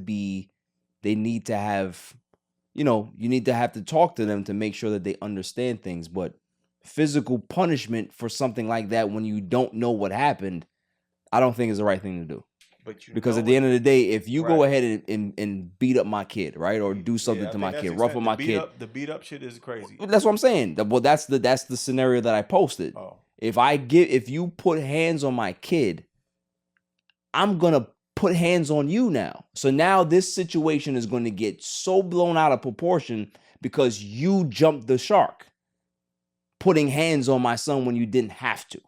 have, you need to have to talk to them to make sure that they understand things. But physical punishment for something like that when you don't know what happened, I don't think is the right thing to do. Because at the end of the day, if you go ahead and beat up my kid, right, or do something to my kid, ruffle my kid, the beat up shit is crazy. That's what I'm saying. Well, that's the scenario that I posted. Oh. If you put hands on my kid, I'm gonna put hands on you now. So now this situation is going to get so blown out of proportion because you jumped the shark, putting hands on my son when you didn't have to.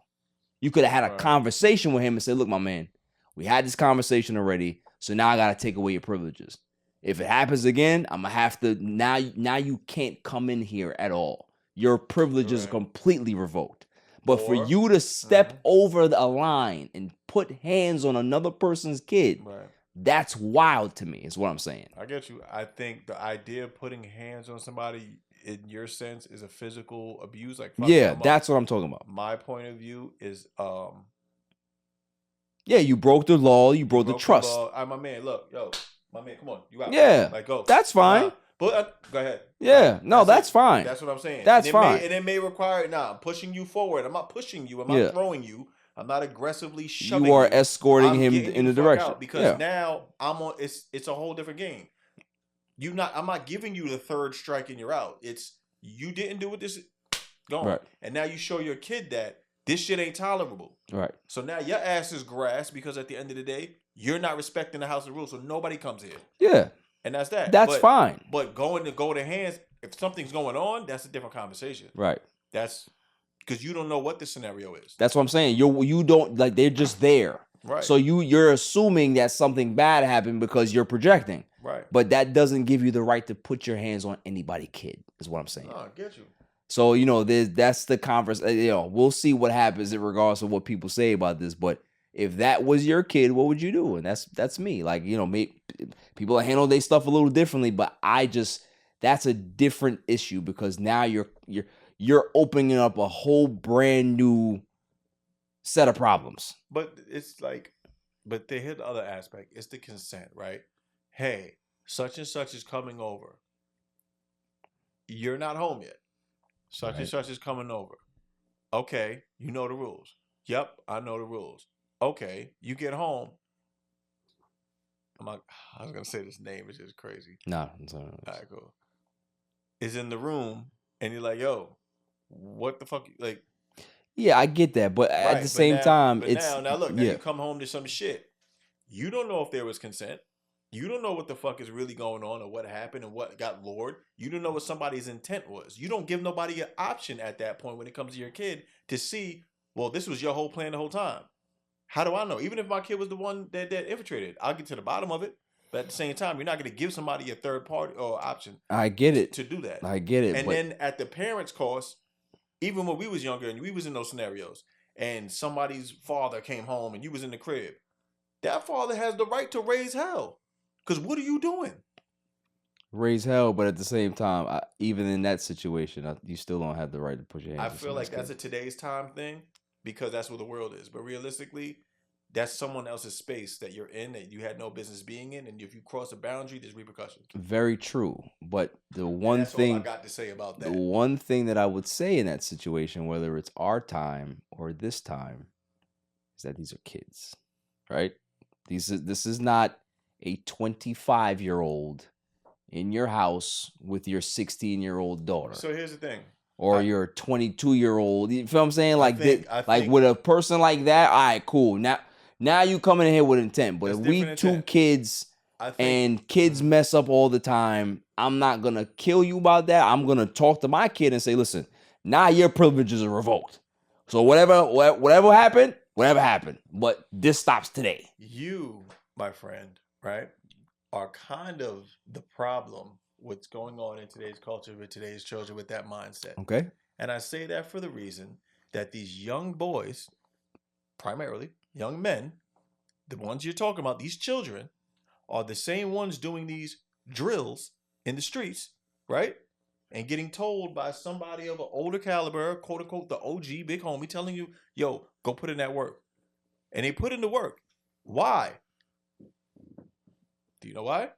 You could have had a conversation with him and said, "Look, my man, we had this conversation already, so now I got to take away your privileges. If it happens again, I'm going to have to, now you can't come in here at all. Your privileges are completely revoked." But for you to step over a line and put hands on another person's kid, that's wild to me, is what I'm saying. I get you. I think the idea of putting hands on somebody, in your sense, is a physical abuse. Like, that's what I'm talking about. My point of view is... yeah, you broke the law. You broke the trust. My man, look, my man, come on, you out. Yeah, like go. That's fine. But go ahead. Yeah, no, that's fine. That's what I'm saying. That's fine. And it may require. I'm pushing you forward. I'm not pushing you. I'm not throwing you. I'm not aggressively shoving you are escorting him getting in you the fuck direction. out because now I'm on. It's a whole different game. I'm not giving you the third strike and you're out. It's you didn't do it. This gone. Right. And now you show your kid that this shit ain't tolerable. Right. So now your ass is grass because at the end of the day, you're not respecting the house of rules. So nobody comes here. Yeah. And that's that. That's fine. But going to go to hands, if something's going on, that's a different conversation. Right. That's because you don't know what the scenario is. That's what I'm saying. You don't like they're just there. Right. So you're assuming that something bad happened because you're projecting. Right. But that doesn't give you the right to put your hands on anybody, kid, is what I'm saying. Oh, I get you. So, that's the conversation. We'll see what happens in regards to what people say about this. But if that was your kid, what would you do? And that's me. Like, people handle their stuff a little differently, but that's a different issue because now you're opening up a whole brand new set of problems. But it's like, but they hit the other aspect. It's the consent, right? Hey, such and such is coming over. You're not home yet. Such and such is coming over. Okay, you know the rules. Yep, I know the rules. Okay, you get home. I was gonna say this name is just crazy. No, it's all right. All right, cool. Is in the room and you're like, yo, what the fuck? Like, yeah, I get that, but at the same time, it's now look, now you come home to some shit. You don't know if there was consent. You don't know what the fuck is really going on or what happened and what got lured. You don't know what somebody's intent was. You don't give nobody an option at that point when it comes to your kid to see, well, this was your whole plan the whole time. How do I know? Even if my kid was the one that infiltrated, I'll get to the bottom of it. But at the same time, you're not going to give somebody a third party or option. I get it. To do that. I get it. And then at the parents' cost, even when we was younger and we was in those scenarios and somebody's father came home and you was in the crib, that father has the right to raise hell. Because what are you doing? Raise hell, but at the same time, even in that situation, you still don't have the right to put your hands. I feel like that's a today's time thing because that's what the world is. But realistically, that's someone else's space that you're in that you had no business being in, and if you cross a boundary, there's repercussions. Very true. But the one thing all I got to say about that. The one thing that I would say in that situation, whether it's our time or this time, is that these are kids, right? This is not a 25-year-old in your house with your 16-year-old daughter. So here's the thing. Or your 22-year-old. You feel what I'm saying? Like, think with a person like that, all right, cool. Now you coming in here with intent. But if we two kids and kids mess up all the time, I'm not going to kill you about that. I'm going to talk to my kid and say, listen, now your privileges are revoked. So whatever happened. But this stops today. You, my friend, right, are kind of the problem what's going on in today's culture with today's children with that mindset. Okay. And I say that for the reason that these young boys, primarily young men, the ones you're talking about, these children, are the same ones doing these drills in the streets, right? And getting told by somebody of an older caliber, quote unquote, the OG, big homie, telling you, yo, go put in that work. And they put in the work. Why? Do you know why?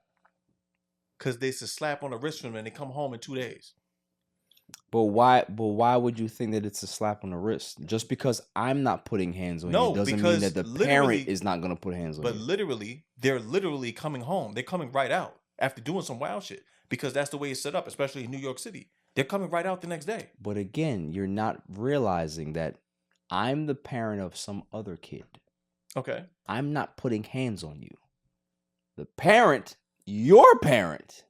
Because there's a slap on the wrist from them and they come home in 2 days. But why would you think that it's a slap on the wrist? Just because I'm not putting hands on you doesn't mean that the parent is not going to put hands on you. But literally, they're literally coming home. They're coming right out after doing some wild shit because that's the way it's set up, especially in New York City. They're coming right out the next day. But again, you're not realizing that I'm the parent of some other kid. Okay. I'm not putting hands on you. The parent, your parent,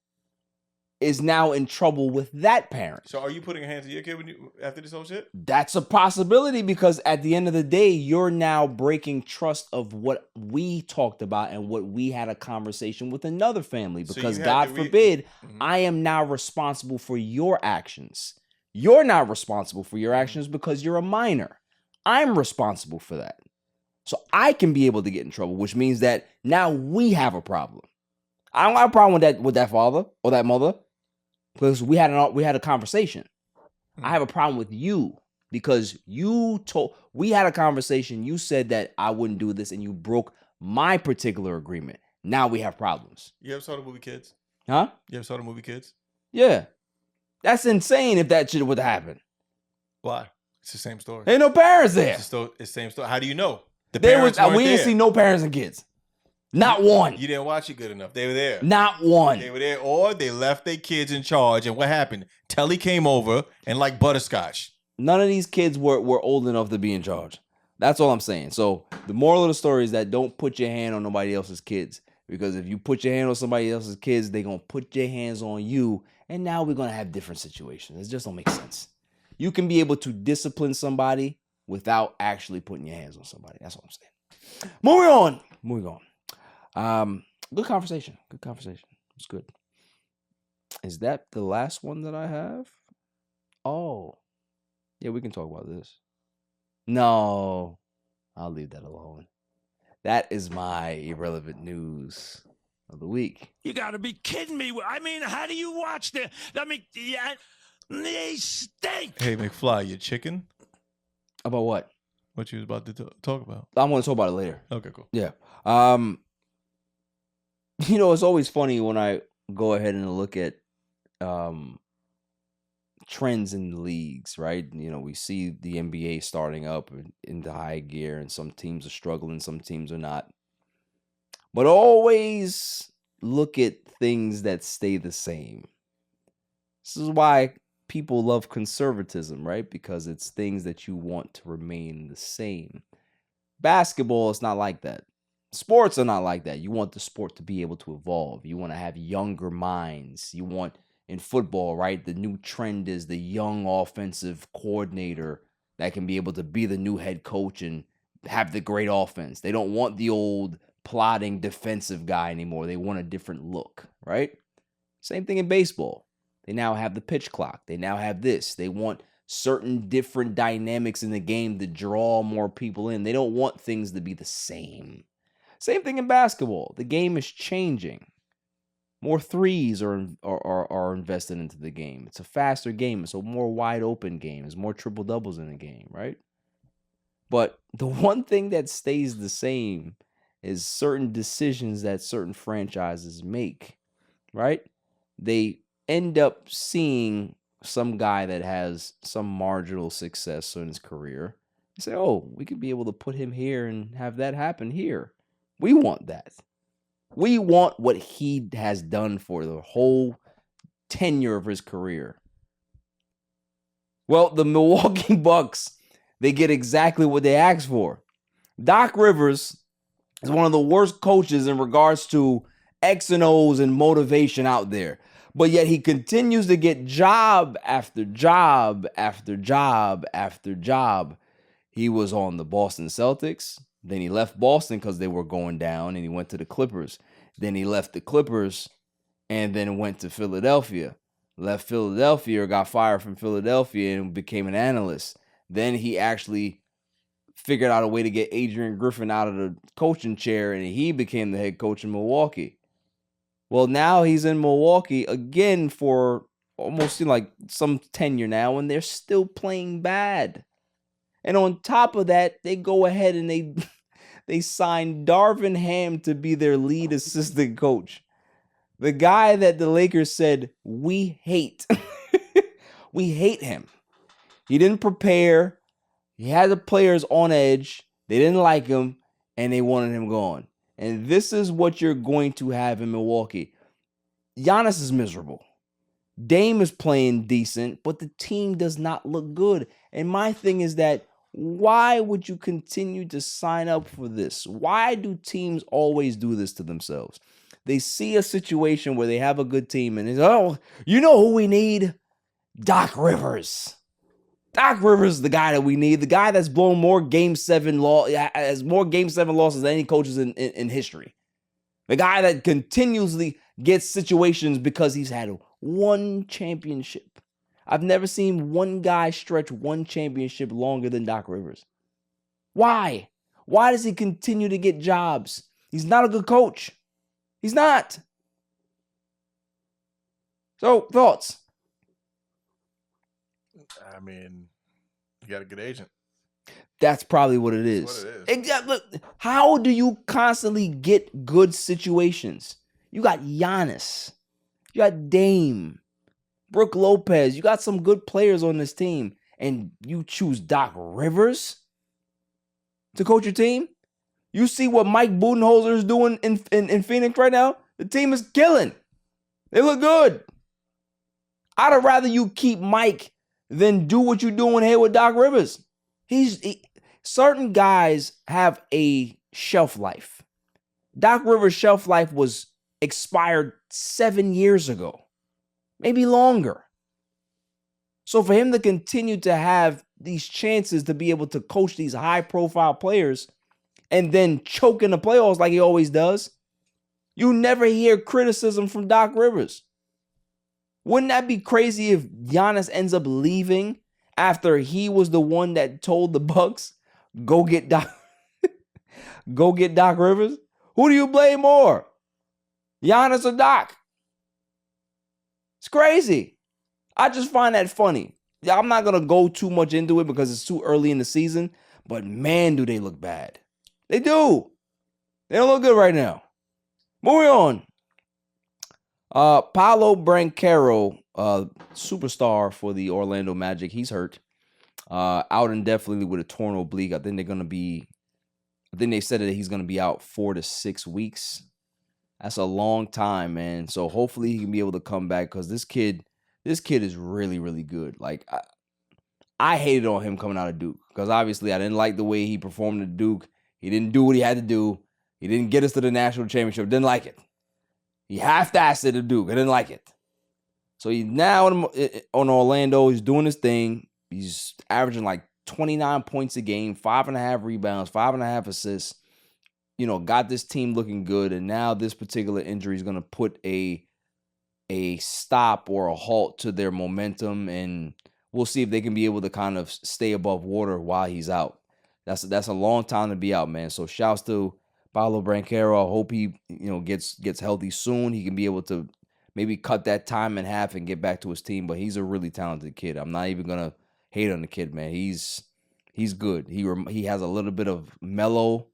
is now in trouble with that parent. So are you putting hands on your kid after this whole shit? That's a possibility because at the end of the day, you're now breaking trust of what we talked about and what we had a conversation with another family. Because God forbid, I am now responsible for your actions. You're not responsible for your actions because you're a minor. I'm responsible for that. So I can be able to get in trouble, which means that now we have a problem. I don't have a problem with that father or that mother because we had a conversation. I have a problem with you because we had a conversation. You said that I wouldn't do this and you broke my particular agreement. Now we have problems. You ever saw the movie Kids? Huh? You ever saw the movie Kids? Yeah. That's insane if that shit would happen. Why? It's the same story. Ain't no parents there. It's the same story. How do you know? We didn't see no parents and kids. Not one. You didn't watch it good enough. They were there. Not one. They were there, or they left their kids in charge. And what happened? Telly came over and like butterscotch. None of these kids were old enough to be in charge. That's all I'm saying. So the moral of the story is that don't put your hand on nobody else's kids. Because if you put your hand on somebody else's kids, they're going to put their hands on you. And now we're going to have different situations. It just don't make sense. You can be able to discipline somebody without actually putting your hands on somebody. That's all I'm saying. Moving on. Good conversation. It's good. Is that the last one that I have? Oh. Yeah, we can talk about this. No. I'll leave that alone. That is my irrelevant news of the week. You got to be kidding me. I mean, how do you watch the... they stink. Hey, McFly, you chicken? About what? What you was about to talk about? I want to talk about it later. Okay, cool. Yeah. It's always funny when I go ahead and look at trends in the leagues, right? We see the NBA starting up into high gear, and some teams are struggling, some teams are not. But always look at things that stay the same. This is why people love conservatism, right? Because it's things that you want to remain the same. Basketball is not like that. Sports are not like that. You want the sport to be able to evolve. You want to have younger minds. You want, in football, right, the new trend is the young offensive coordinator that can be able to be the new head coach and have the great offense. They don't want the old plodding defensive guy anymore. They want a different look, right? Same thing in baseball. They now have the pitch clock. They now have this. They want certain different dynamics in the game to draw more people in. They don't want things to be the same. Same thing in basketball. The game is changing. More threes are invested into the game. It's a faster game. It's a more wide open game. There's more triple doubles in the game, right? But the one thing that stays the same is certain decisions that certain franchises make, right? They end up seeing some guy that has some marginal success in his career. They say, oh, we could be able to put him here and have that happen here. We want that. We want what he has done for the whole tenure of his career. Well, the Milwaukee Bucks, they get exactly what they asked for. Doc Rivers is one of the worst coaches in regards to X and O's and motivation out there. But yet he continues to get job after job after job after job. He was on the Boston Celtics. Then he left Boston because they were going down, and he went to the Clippers. Then he left the Clippers and then went to Philadelphia. Left Philadelphia or got fired from Philadelphia and became an analyst. Then he actually figured out a way to get Adrian Griffin out of the coaching chair, and he became the head coach in Milwaukee. Well, now he's in Milwaukee again for almost like some tenure now, and they're still playing bad. And on top of that, they go ahead and they signed Darvin Ham to be their lead assistant coach. The guy that the Lakers said, we hate. We hate him. He didn't prepare. He had the players on edge. They didn't like him, and they wanted him gone. And this is what you're going to have in Milwaukee. Giannis is miserable. Dame is playing decent, but the team does not look good. And my thing is that, why would you continue to sign up for this? Why do teams always do this to themselves? They see a situation where they have a good team and they say, oh, you know who we need? Doc Rivers. Doc Rivers is the guy that we need. The guy that's blown more Game 7 has more Game 7 losses than any coaches in history. The guy that continuously gets situations because he's had one championship. I've never seen one guy stretch one championship longer than Doc Rivers. Why? Why does he continue to get jobs? He's not a good coach. He's not. So, thoughts? I mean, you got a good agent. That's probably what it is. Look, how do you constantly get good situations? You got Giannis. You got Dame. Brooke Lopez. You got some good players on this team. and you choose Doc Rivers to coach your team? You see what Mike Budenholzer is doing in Phoenix right now? The team is killing. They look good. I'd rather you keep Mike than do what you're doing here with Doc Rivers. Certain guys have a shelf life. Doc Rivers' shelf life was expired 7 years ago, maybe longer. So for him to continue to have these chances to be able to coach these high-profile players and then choke in the playoffs like he always does, you never hear criticism from Doc Rivers. Wouldn't that be crazy if Giannis ends up leaving after he was the one that told the Bucks, go get Doc Rivers? Who do you blame more? Giannis or Doc? It's crazy. I just find that funny. Yeah, I'm not going to go too much into it because it's too early in the season, but man, do they look bad. They do. They don't look good right now. Moving on. Paolo Banchero, superstar for the Orlando Magic, he's hurt. Out indefinitely with a torn oblique. I think they said that he's going to be out 4 to 6 weeks. That's a long time, man. So hopefully he can be able to come back because this kid is really, really good. Like, I hated on him coming out of Duke because obviously I didn't like the way he performed at Duke. He didn't do what he had to do. He didn't get us to the national championship. Didn't like it. He half-assed it at Duke. I didn't like it. So he's now on Orlando. He's doing his thing. He's averaging like 29 points a game, 5.5 rebounds, 5.5 assists. Got this team looking good. And now this particular injury is going to put a stop or a halt to their momentum. And we'll see if they can be able to kind of stay above water while he's out. That's a long time to be out, man. So shouts to Paolo Banchero. I hope he, gets healthy soon. He can be able to maybe cut that time in half and get back to his team. But he's a really talented kid. I'm not even gonna hate on the kid, man. He's good. He has a little bit of Melo,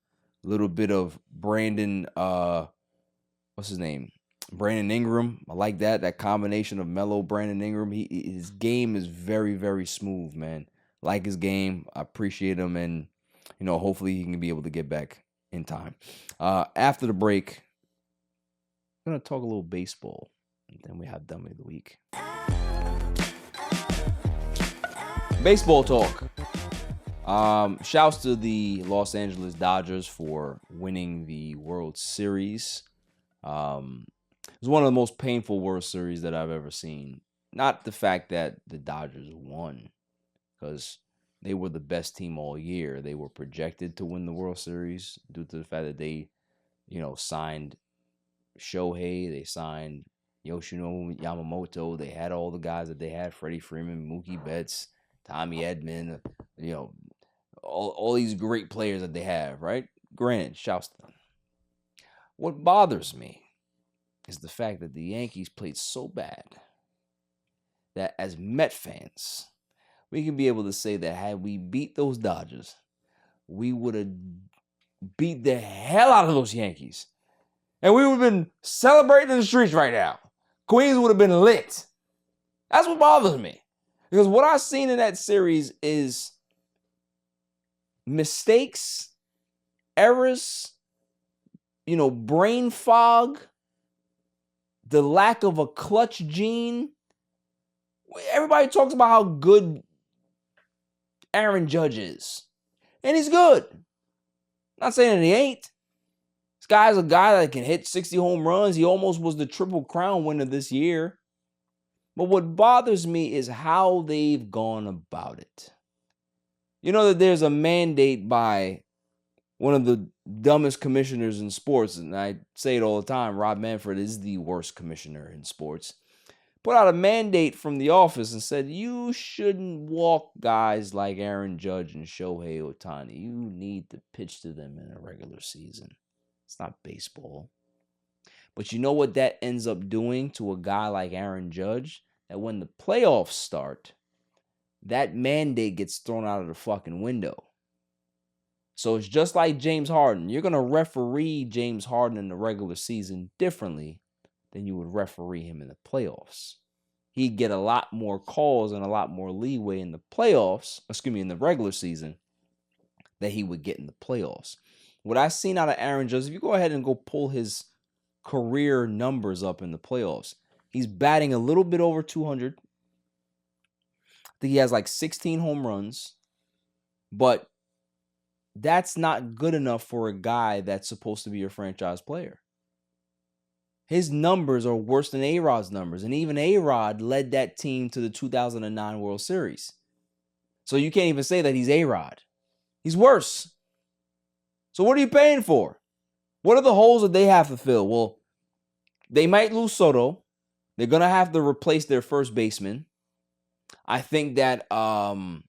a little bit of Brandon. What's his name? Brandon Ingram. I like that combination of Melo, Brandon Ingram. His game is very, very smooth, man. Like his game. I appreciate him, and hopefully he can be able to get back in time. After the break, I'm going to talk a little baseball, and then we have Dummy of the Week. Baseball talk. Shouts to the Los Angeles Dodgers for winning the World Series. It was one of the most painful World Series that I've ever seen. Not the fact that the Dodgers won, because they were the best team all year. They were projected to win the World Series due to the fact that they, signed Shohei. They signed Yoshinobu Yamamoto. They had all the guys that they had: Freddie Freeman, Mookie Betts, Tommy Edman. All these great players that they have, right? Granted, shouts to them. What bothers me is the fact that the Yankees played so bad that as Met fans, we can be able to say that had we beat those Dodgers, we would have beat the hell out of those Yankees. And we would have been celebrating in the streets right now. Queens would have been lit. That's what bothers me. Because what I've seen in that series is mistakes, errors, brain fog, the lack of a clutch gene. Everybody talks about how good Aaron Judge is. And he's good. Not saying that he ain't. This guy's a guy that can hit 60 home runs. He almost was the Triple Crown winner this year. But what bothers me is how they've gone about it. You know that there's a mandate by one of the dumbest commissioners in sports, and I say it all the time, Rob Manfred is the worst commissioner in sports. Put out a mandate from the office and said, you shouldn't walk guys like Aaron Judge and Shohei Ohtani. You need to pitch to them in a regular season. It's not baseball. But you know what that ends up doing to a guy like Aaron Judge? That when the playoffs start, that mandate gets thrown out of the fucking window. So it's just like James Harden. You're going to referee James Harden in the regular season differently than you would referee him in the playoffs. he'd get a lot more calls and a lot more leeway in the playoffs, in the regular season, that he would get in the playoffs. What I've seen out of Aaron Judge, if you go ahead and go pull his career numbers up in the playoffs, he's batting a little bit over 200. I think he has like 16 home runs, but that's not good enough for a guy that's supposed to be your franchise player. His numbers are worse than A-Rod's numbers, and even A-Rod led that team to the 2009 World Series. So you can't even say that he's A-Rod. He's worse. So what are you paying for? What are the holes that they have to fill? Well, they might lose Soto. They're going to have to replace their first baseman. I think that Gleyber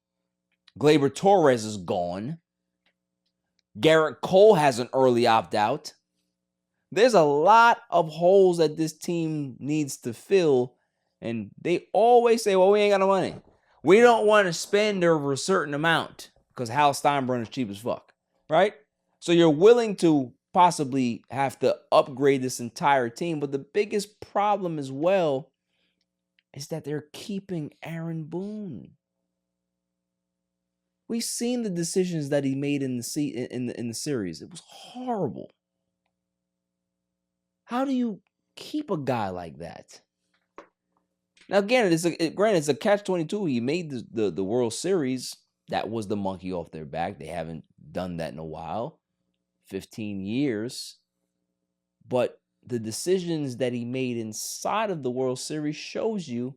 Torres is gone. Garrett Cole has an early opt-out. There's a lot of holes that this team needs to fill, and they always say, well, we ain't got no money. We don't want to spend over a certain amount because Hal Steinbrenner is cheap as fuck, right? So you're willing to possibly have to upgrade this entire team, but the biggest problem as well is that they're keeping Aaron Boone. We've seen the decisions that he made in the series. It was horrible. How do you keep a guy like that? Now, again, granted, it's a catch-22. He made the World Series. That was the monkey off their back. They haven't done that in a while. 15 years. But the decisions that he made inside of the World Series shows you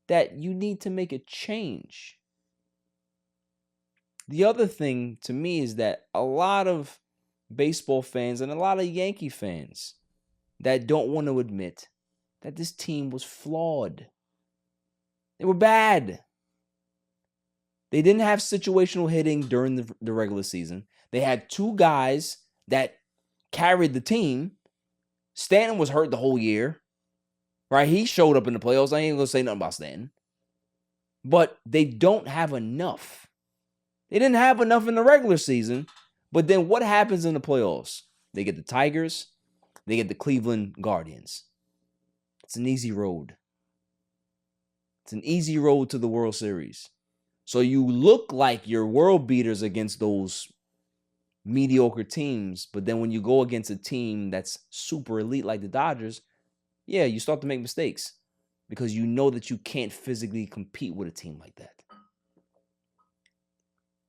that you need to make a change. The other thing to me is that a lot of baseball fans and a lot of Yankee fans that don't want to admit that this team was flawed. They were bad. They didn't have situational hitting during the regular season. They had two guys that carried the team. Stanton was hurt the whole year, right? He showed up in the playoffs. I ain't going to say nothing about Stanton. But they don't have enough. They didn't have enough in the regular season. But then what happens in the playoffs? They get the Tigers. They get the Cleveland Guardians. It's an easy road. It's an easy road to the World Series. So you look like you're world beaters against those mediocre teams. But then when you go against a team that's super elite like the Dodgers, yeah, you start to make mistakes. Because you know that you can't physically compete with a team like that.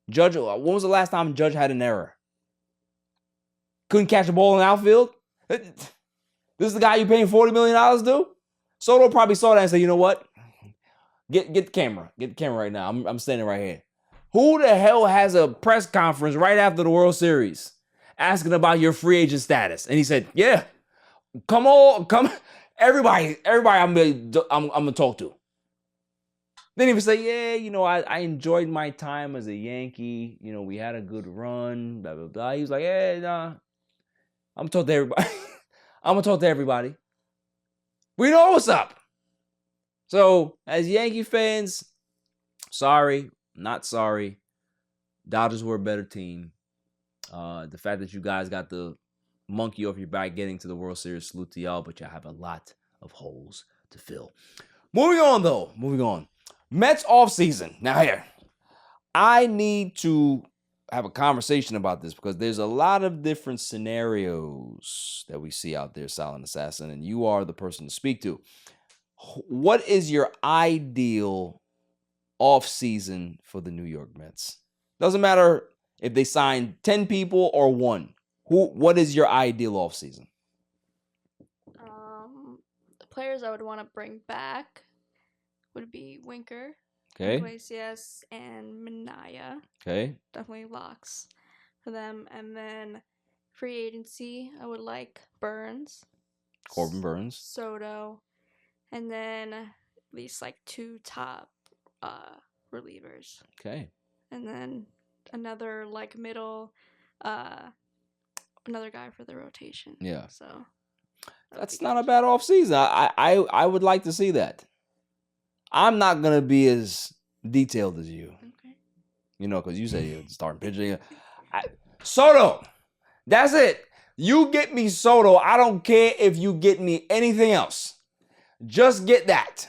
Judge, when was the last time Judge had an error? Couldn't catch a ball in the outfield? This is the guy you're paying $40 million to? Soto probably saw that and said, you know what? Get the camera. Get the camera right now. I'm standing right here. Who the hell has a press conference right after the World Series asking about your free agent status? And he said, yeah, come everybody I'm going to talk to. Then he would say, yeah, I enjoyed my time as a Yankee. We had a good run, blah, blah, blah. He was like, yeah, nah, I'm going to talk to everybody. I'm going to talk to everybody. We know what's up. So, as Yankee fans, sorry, not sorry. Dodgers were a better team. The fact that you guys got the monkey off your back getting to the World Series, salute to y'all, but y'all have a lot of holes to fill. Moving on. Mets offseason. Now here, I need to have a conversation about this because there's a lot of different scenarios that we see out there, Silent Assassin, and you are the person to speak to. What is your ideal offseason for the New York Mets? Doesn't matter if they sign 10 people or one. What is your ideal offseason? The players I would want to bring back would be Winker, okay, Iglesias, and Minaya. Okay. Definitely locks for them. And then free agency, I would like Burns. Corbin Burns. Soto. And then at least like 2 top relievers. Okay. And then another like middle, another guy for the rotation. Yeah. So that's not a bad offseason. I would like to see that. I'm not going to be as detailed as you. Okay. Because you say you're starting pitching. Soto. That's it. You get me Soto. I don't care if you get me anything else. Just get that,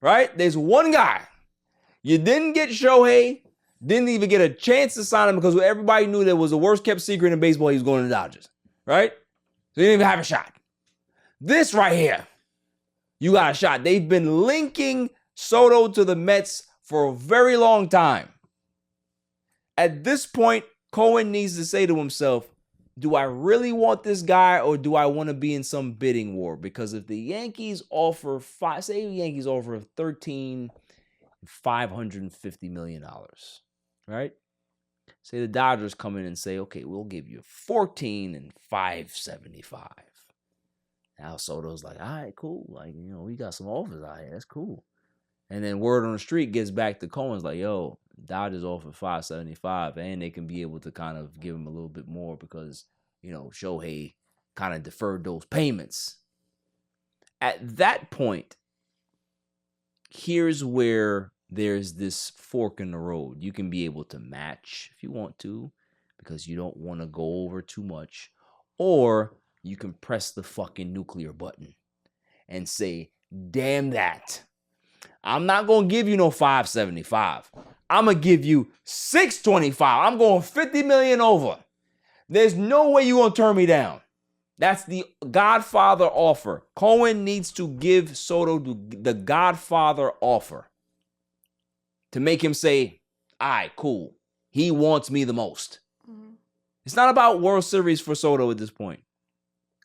right? There's one guy. You didn't get Shohei, didn't even get a chance to sign him because everybody knew that was the worst kept secret in baseball. He was going to the Dodgers, right? So you didn't even have a shot. This right here, you got a shot. They've been linking Soto to the Mets for a very long time. At this point, Cohen needs to say to himself, do I really want this guy or do I want to be in some bidding war? Because if the Yankees offer $550 million, right? Say the Dodgers come in and say, okay, we'll give you $14,575. Now Soto's like, all right, cool. Like, we got some offers out here. That's cool. And then word on the street gets back to Cohen's like, yo, Dodgers offer $575, and they can be able to kind of give him a little bit more because, Shohei kind of deferred those payments. At that point, here's where there's this fork in the road. You can be able to match if you want to because you don't want to go over too much, or you can press the fucking nuclear button and say, damn that. I'm not going to give you no $575. I'm going to give you $625. I'm going $50 million over. There's no way you're going to turn me down. That's the Godfather offer. Cohen needs to give Soto the Godfather offer to make him say, all right, cool. He wants me the most. Mm-hmm. It's not about World Series for Soto at this point.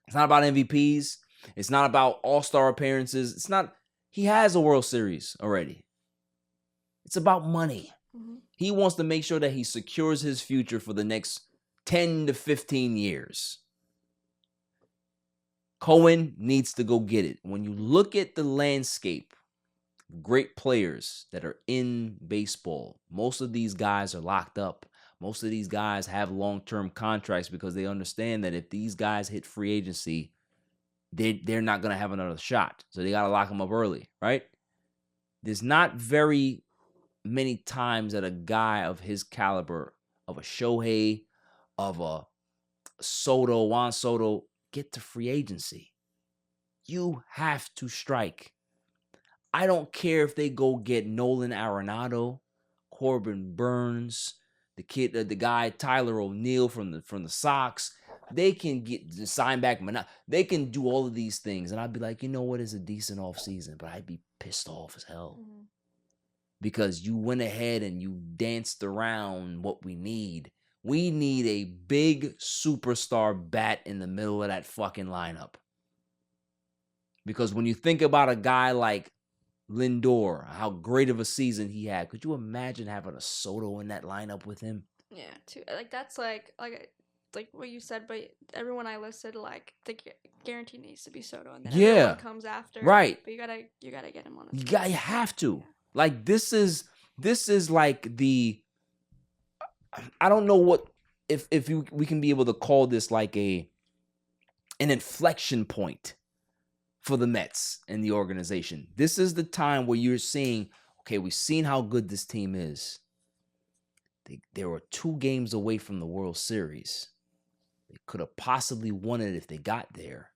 It's not about MVPs. It's not about all-star appearances. It's not. He has a World Series already. It's about money. Mm-hmm. He wants to make sure that he secures his future for the next 10 to 15 years. Cohen needs to go get it. When you look at the landscape, great players that are in baseball, most of these guys are locked up. Most of these guys have long-term contracts because they understand that if these guys hit free agency, they're not going to have another shot. So they got to lock them up early, right? There's not very many times that a guy of his caliber, of a Shohei, of a Soto, Juan Soto, get to free agency. You have to strike. I don't care if they go get Nolan Arenado, Corbin Burns, the guy Tyler O'Neill from the Sox. They can get the sign back. They can do all of these things. And I'd be like, you know what? It's a decent offseason, but I'd be pissed off as hell. Mm-hmm. Because you went ahead and you danced around what we need. We need a big superstar bat in the middle of that fucking lineup. Because when you think about a guy like Lindor, how great of a season he had, could you imagine having a Soto in that lineup with him? Yeah, too. Like that's like what you said, but everyone I listed, like the guarantee needs to be Soto, and then everyone comes after. Right. But you gotta get him on. You have to. Yeah. Like this is like the. I don't know what if we can be able to call this like an inflection point for the Mets and the organization. This is the time where you're seeing, okay, we've seen how good this team is. They were 2 games away from the World Series. They could have possibly won it if they got there.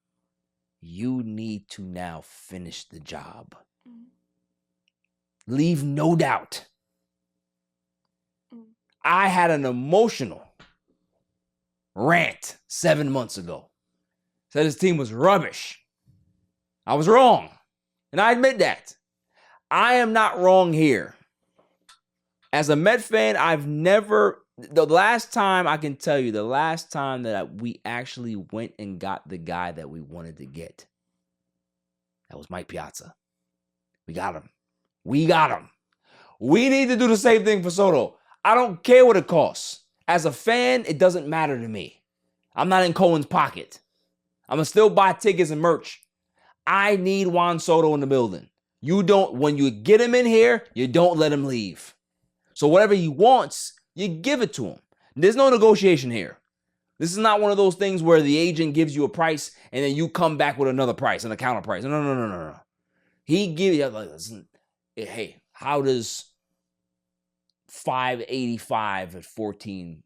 You need to now finish the job. Mm-hmm. Leave no doubt. Mm-hmm. I had an emotional rant 7 months ago. Said his team was rubbish. I was wrong. And I admit that. I am not wrong here. As a Met fan, the last time that we actually went and got the guy that we wanted to get, that was Mike Piazza. We got him. We need to do the same thing for Soto. I don't care what it costs. As a fan, it doesn't matter to me. I'm not in Cohen's pocket. I'm going to still buy tickets and merch. I need Juan Soto in the building. When you get him in here, you don't let him leave. So whatever he wants, you give it to him. There's no negotiation here. This is not one of those things where the agent gives you a price and then you come back with another price and a counter price. No. He gives you, like, listen, hey, how does $585 at 14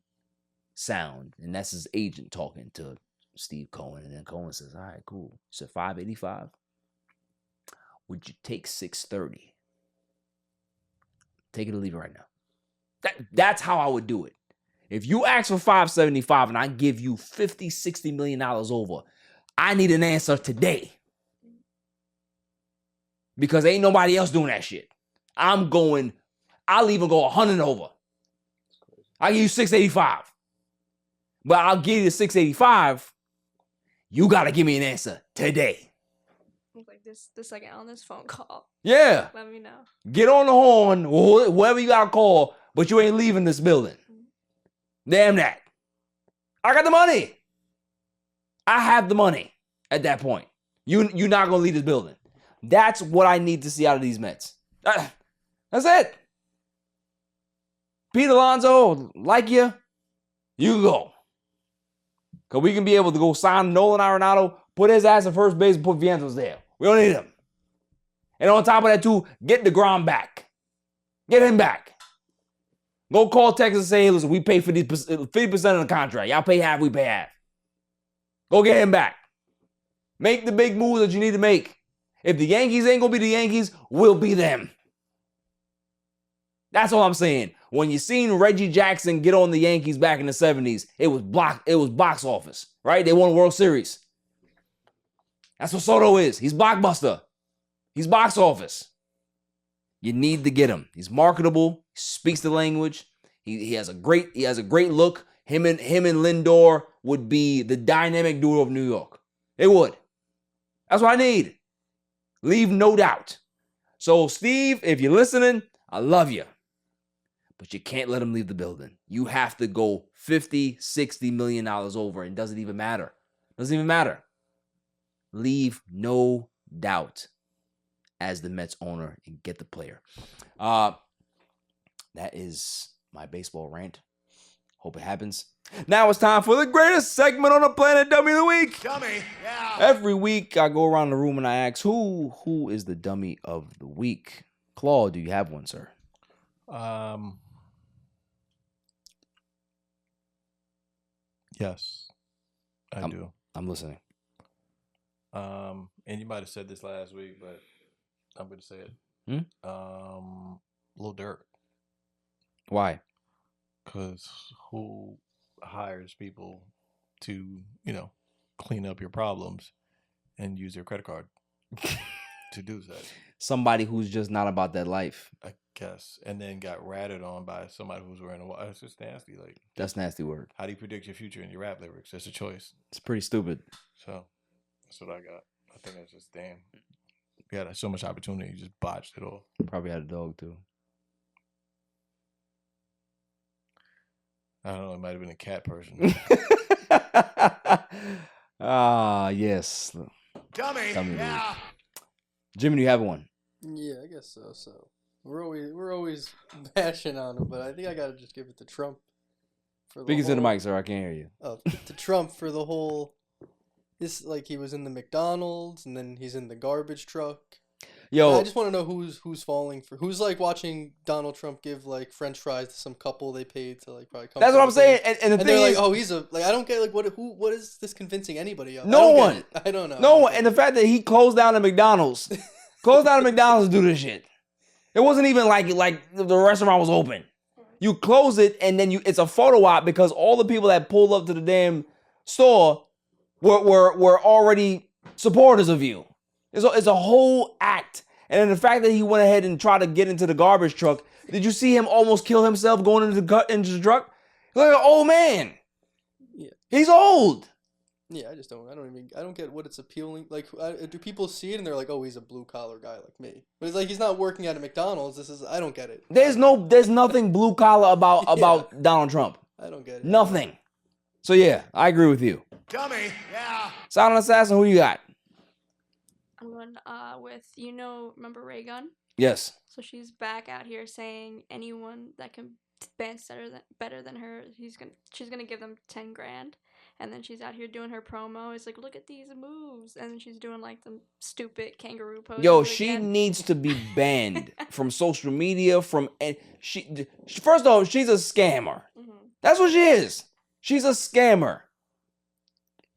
sound? And that's his agent talking to Steve Cohen. And then Cohen says, all right, cool. You said $585? would you take 630? Take it or leave it right now. That's how I would do it. If you ask for 575 and I give you $50-60 million over, I need an answer today. Because ain't nobody else doing that shit. I'll even go 100 over. I'll give you 685. But I'll give you the 685. You got to give me an answer today. Like the second on this phone call. Yeah. Let me know. Get on the horn, whoever you got to call, but you ain't leaving this building. Damn that. I got the money. I have the money at that point. You're not going to leave this building. That's what I need to see out of these Mets. That's it. Pete Alonso, like you can go. Because we can be able to go sign Nolan Arenado, put his ass at first base, and put Vientos there. We don't need him. And on top of that, too, get DeGrom back. Get him back. Go call Texas and say, hey, listen, we pay 50% of the contract. Y'all pay half, we pay half. Go get him back. Make the big moves that you need to make. If the Yankees ain't going to be the Yankees, we'll be them. That's all I'm saying. When you seen Reggie Jackson get on the Yankees back in the 70s, it was box office, right? They won a World Series. That's what Soto is. He's blockbuster. He's box office. You need to get him. He's marketable. He speaks the language. He has a great look. Him and Lindor would be the dynamic duo of New York. They would. That's what I need. Leave no doubt. So, Steve, if you're listening, I love you. But you can't let him leave the building. You have to go $50-60 million over. And it doesn't even matter. Doesn't even matter. Leave no doubt as the Mets owner and get the player. That is my baseball rant. Hope it happens. Now it's time for the greatest segment on the planet, Dummy of the Week. Dummy, yeah. Every week I go around the room and I ask, who is the Dummy of the Week? Claude, do you have one, sir? Yes, I do. I'm listening. And you might have said this last week, but I'm going to say it. Lil Durk. Why? Because who hires people to, clean up your problems and use their credit card to do that? Somebody who's just not about that life. I guess. And then got ratted on by somebody who's wearing a watch. It's just nasty. Like, that's nasty word. How do you predict your future in your rap lyrics? That's a choice. It's pretty stupid. So that's what I got. I think that's just damn. We had so much opportunity, you just botched it all. Probably had a dog too. I don't know. It might have been a cat person. Yes. Dummy. Yeah. Jimmy, do you have one? Yeah, I guess so. So we're always bashing on him, but I think I gotta just give it to Trump. Speak into the mic, sir. I can't hear you. Oh, to Trump for the whole. This, like, he was in the McDonald's and then he's in the garbage truck. Yo, and I just want to know who's falling for, who's like watching Donald Trump give like French fries to some couple they paid to like probably come. That's what I'm saying. And the thing they're is, like, oh, he's a, like, I don't get, like, what is this convincing anybody of? No one. I don't know. No one. And the fact that he closed down the McDonald's, to do this shit. It wasn't even like the restaurant was open. You close it and then it's a photo op because all the people that pulled up to the damn store were already supporters of you. It's a whole act. And then the fact that he went ahead and tried to get into the garbage truck, did you see him almost kill himself going into the truck? He's like an old man. Yeah. He's old. Yeah, I don't get what it's appealing. Like, do people see it and they're like, oh, he's a blue collar guy like me? But it's like, he's not working at a McDonald's. I don't get it. There's nothing blue collar about Donald Trump. I don't get it. Nothing. So yeah, I agree with you. Dummy, yeah. Silent Assassin, who you got? I'm going with, remember Ray Gun? Yes. So she's back out here saying anyone that can dance better than her, she's gonna give them $10,000. And then she's out here doing her promo. It's like, look at these moves. And then she's doing like the stupid kangaroo poses. Yo, she needs to be banned from social media. First off, she's a scammer. Mm-hmm. That's what she is. She's a scammer.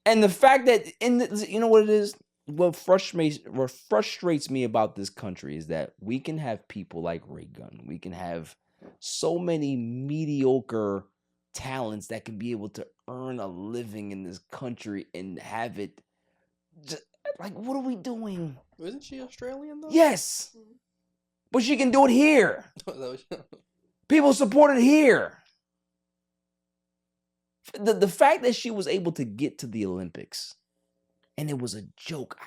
And the fact that you know what it is? what frustrates me about this country is that we can have people like Ray Gunn. We can have so many mediocre talents that can be able to earn a living in this country and have it. Just, like, what are we doing? Isn't she Australian though? Yes, but she can do it here. People support it here. The fact that she was able to get to the Olympics and it was a joke,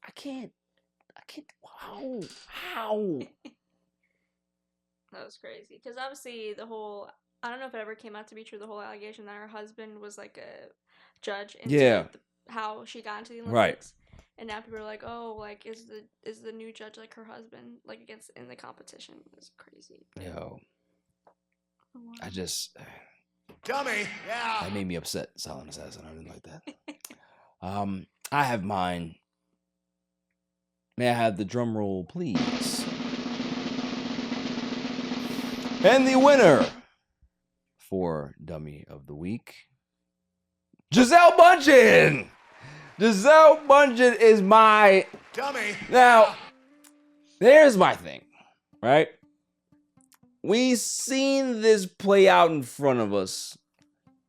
I can't. How? That was crazy. Because obviously I don't know if it ever came out to be true, the whole allegation that her husband was like a judge into how she got into the Olympics. Right. And now people are like, oh, like, is the new judge like her husband, like, against in the competition? It's crazy. Yo. I just... Dummy, yeah. That made me upset, Silent Assassin. I didn't like that. I have mine. May I have the drum roll, please? And the winner for Dummy of the Week, Gisele Bündchen. Gisele Bündchen is my dummy. Now, there's my thing, right? We've seen this play out in front of us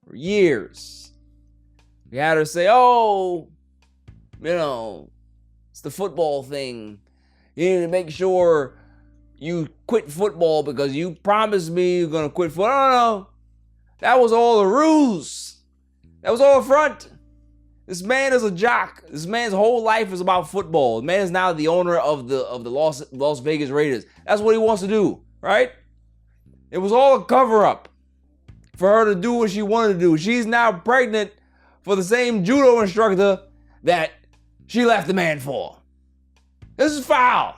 for years. We had her say, oh, it's the football thing. You need to make sure you quit football because you promised me you're going to quit football. No. That was all a ruse. That was all a front. This man is a jock. This man's whole life is about football. The man is now the owner of the Las Vegas Raiders. That's what he wants to do, right? It was all a cover-up for her to do what she wanted to do. She's now pregnant for the same judo instructor that she left the man for. This is foul.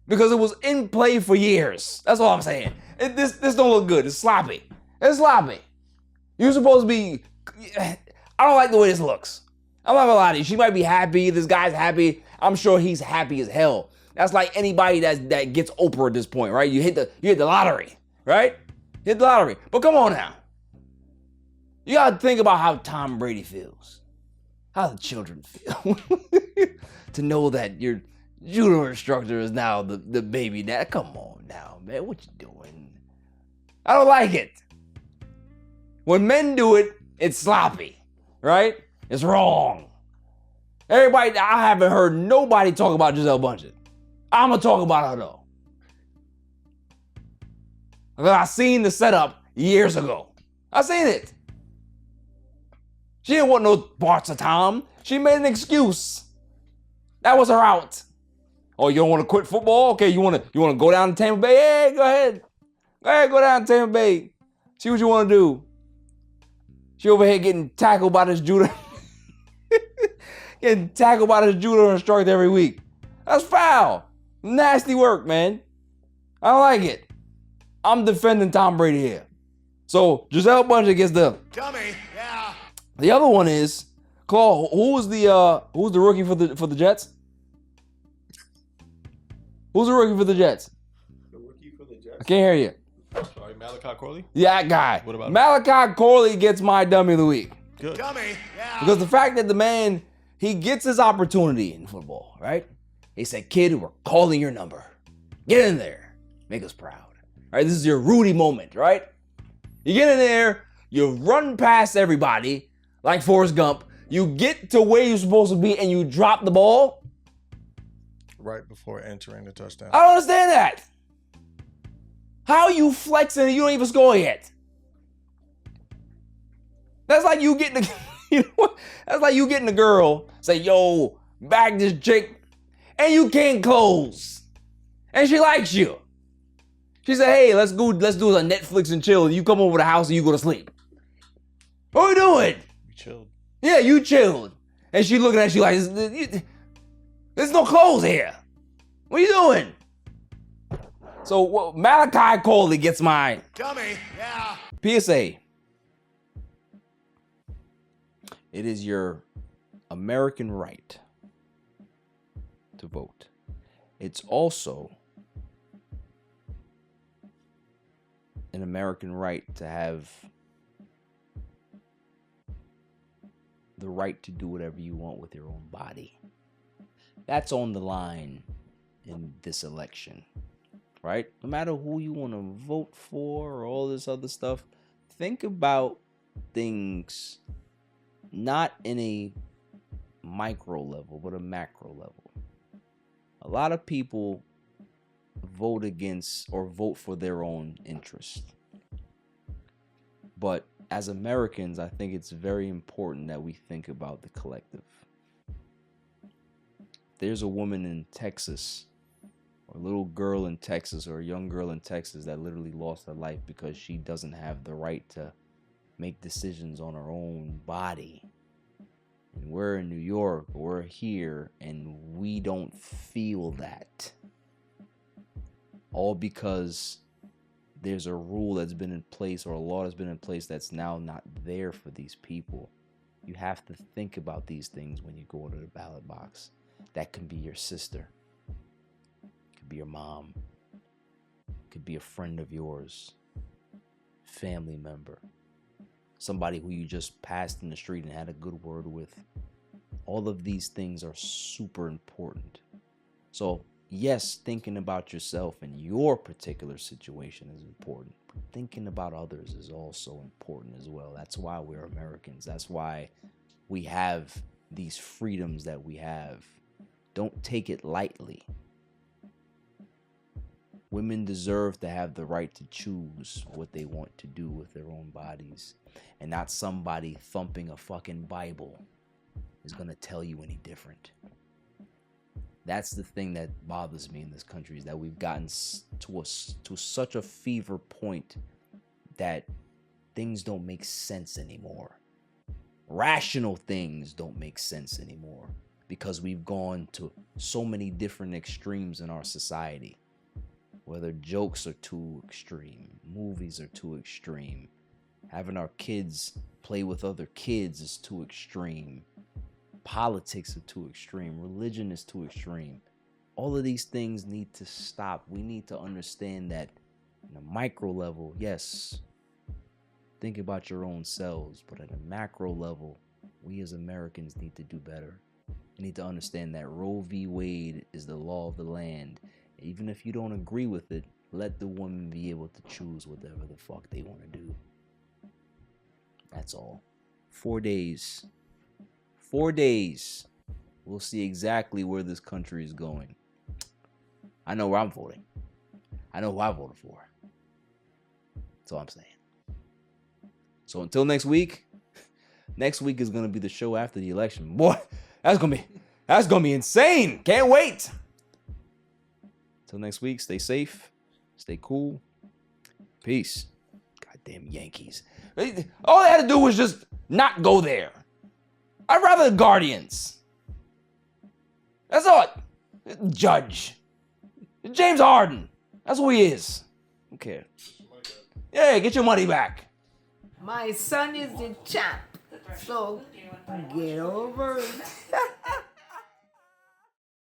Because it was in play for years. That's all I'm saying. This don't look good. It's sloppy. It's sloppy. You're supposed to be... I don't like the way this looks. I'm not gonna lie to you. She might be happy. This guy's happy. I'm sure he's happy as hell. That's like anybody that gets Oprah at this point, right? You hit the lottery, right? You hit the lottery. But come on now. You gotta think about how Tom Brady feels. How the children feel. To know that your judo instructor is now the baby dad. Come on now, man. What you doing? I don't like it. When men do it, it's sloppy, right? It's wrong. Everybody, I haven't heard nobody talk about Gisele Bündchen. I'm gonna talk about her though. Because I seen the setup years ago. I seen it. She didn't want no parts of Tom. She made an excuse. That was her out. Oh, you don't want to quit football? Okay, you want to go down to Tampa Bay? Hey, go ahead. Go down to Tampa Bay. See what you want to do. She over here getting tackled by this judo. Getting tackled by this judo instructor every week. That's foul. Nasty work, man. I don't like it. I'm defending Tom Brady here. So Gisele Bündchen gets the dummy. Yeah. The other one is Claw. Who's the rookie for the Jets? Who's the rookie for the Jets? The rookie for the Jets? I can't hear you. Sorry, Malachi Corley? Yeah, that guy. What about Malachi Corley gets my dummy of the week. Good. Dummy. Yeah. Because the fact that the man, he gets his opportunity in football, right? He said, kid, we're calling your number. Get in there. Make us proud. Right? This is your Rudy moment, right? You get in there, you run past everybody like Forrest Gump. You get to where you're supposed to be and you drop the ball. Right before entering the touchdown. I don't understand that. How are you flexing and you don't even score yet? That's like you getting that's like you getting a girl, say, yo, bag this chick, and you can't close. And she likes you. She said, hey, let's do a Netflix and chill. You come over to the house and you go to sleep. What are we doing? You chilled. Yeah, you chilled. And she looking at you like, there's no clothes here. What are you doing? So Malachi Corley gets my dummy. Yeah. PSA. It is your American right to vote. It's also an American right to have the right to do whatever you want with your own body. That's on the line in this election, right? No matter who you want to vote for or all this other stuff, think about things not in a micro level, but a macro level. A lot of people vote against or vote for their own interest. But as Americans, I think it's very important that we think about the collective. There's a woman in Texas, or a little girl in Texas, or a young girl in Texas that literally lost her life because she doesn't have the right to make decisions on her own body. And we're in New York, we're here, and we don't feel that. All because there's a rule that's been in place or a law that's been in place that's now not there for these people. You have to think about these things when you go to the ballot box. That can be your sister. It could be your mom. It could be a friend of yours. Family member. Somebody who you just passed in the street and had a good word with. All of these things are super important. So, yes, thinking about yourself and your particular situation is important. But thinking about others is also important as well. That's why we're Americans. That's why we have these freedoms that we have. Don't take it lightly. Women deserve to have the right to choose what they want to do with their own bodies. And not somebody thumping a fucking Bible is going to tell you any different. That's the thing that bothers me in this country, is that we've gotten to such a fever point that things don't make sense anymore. Rational things don't make sense anymore because we've gone to so many different extremes in our society. Whether jokes are too extreme, movies are too extreme, having our kids play with other kids is too extreme, politics are too extreme, religion is too extreme. All of these things need to stop. We need to understand that on a micro level, yes, think about your own selves, but at a macro level, we as Americans need to do better. We need to understand that Roe v. Wade is the law of the land. Even if you don't agree with it, let the woman be able to choose whatever the fuck they want to do. That's all. 4 days. 4 days. We'll see exactly where this country is going. I know where I'm voting. I know who I voted for. That's all I'm saying. So until next week is going to be the show after the election. Boy, that's going to be insane. Can't wait. Till next week, stay safe, stay cool. Peace. Goddamn Yankees. All they had to do was just not go there. I'd rather the Guardians. That's all. Judge. James Harden. That's who he is. Who cares? Yeah, get your money back. My son is the champ, so get over it.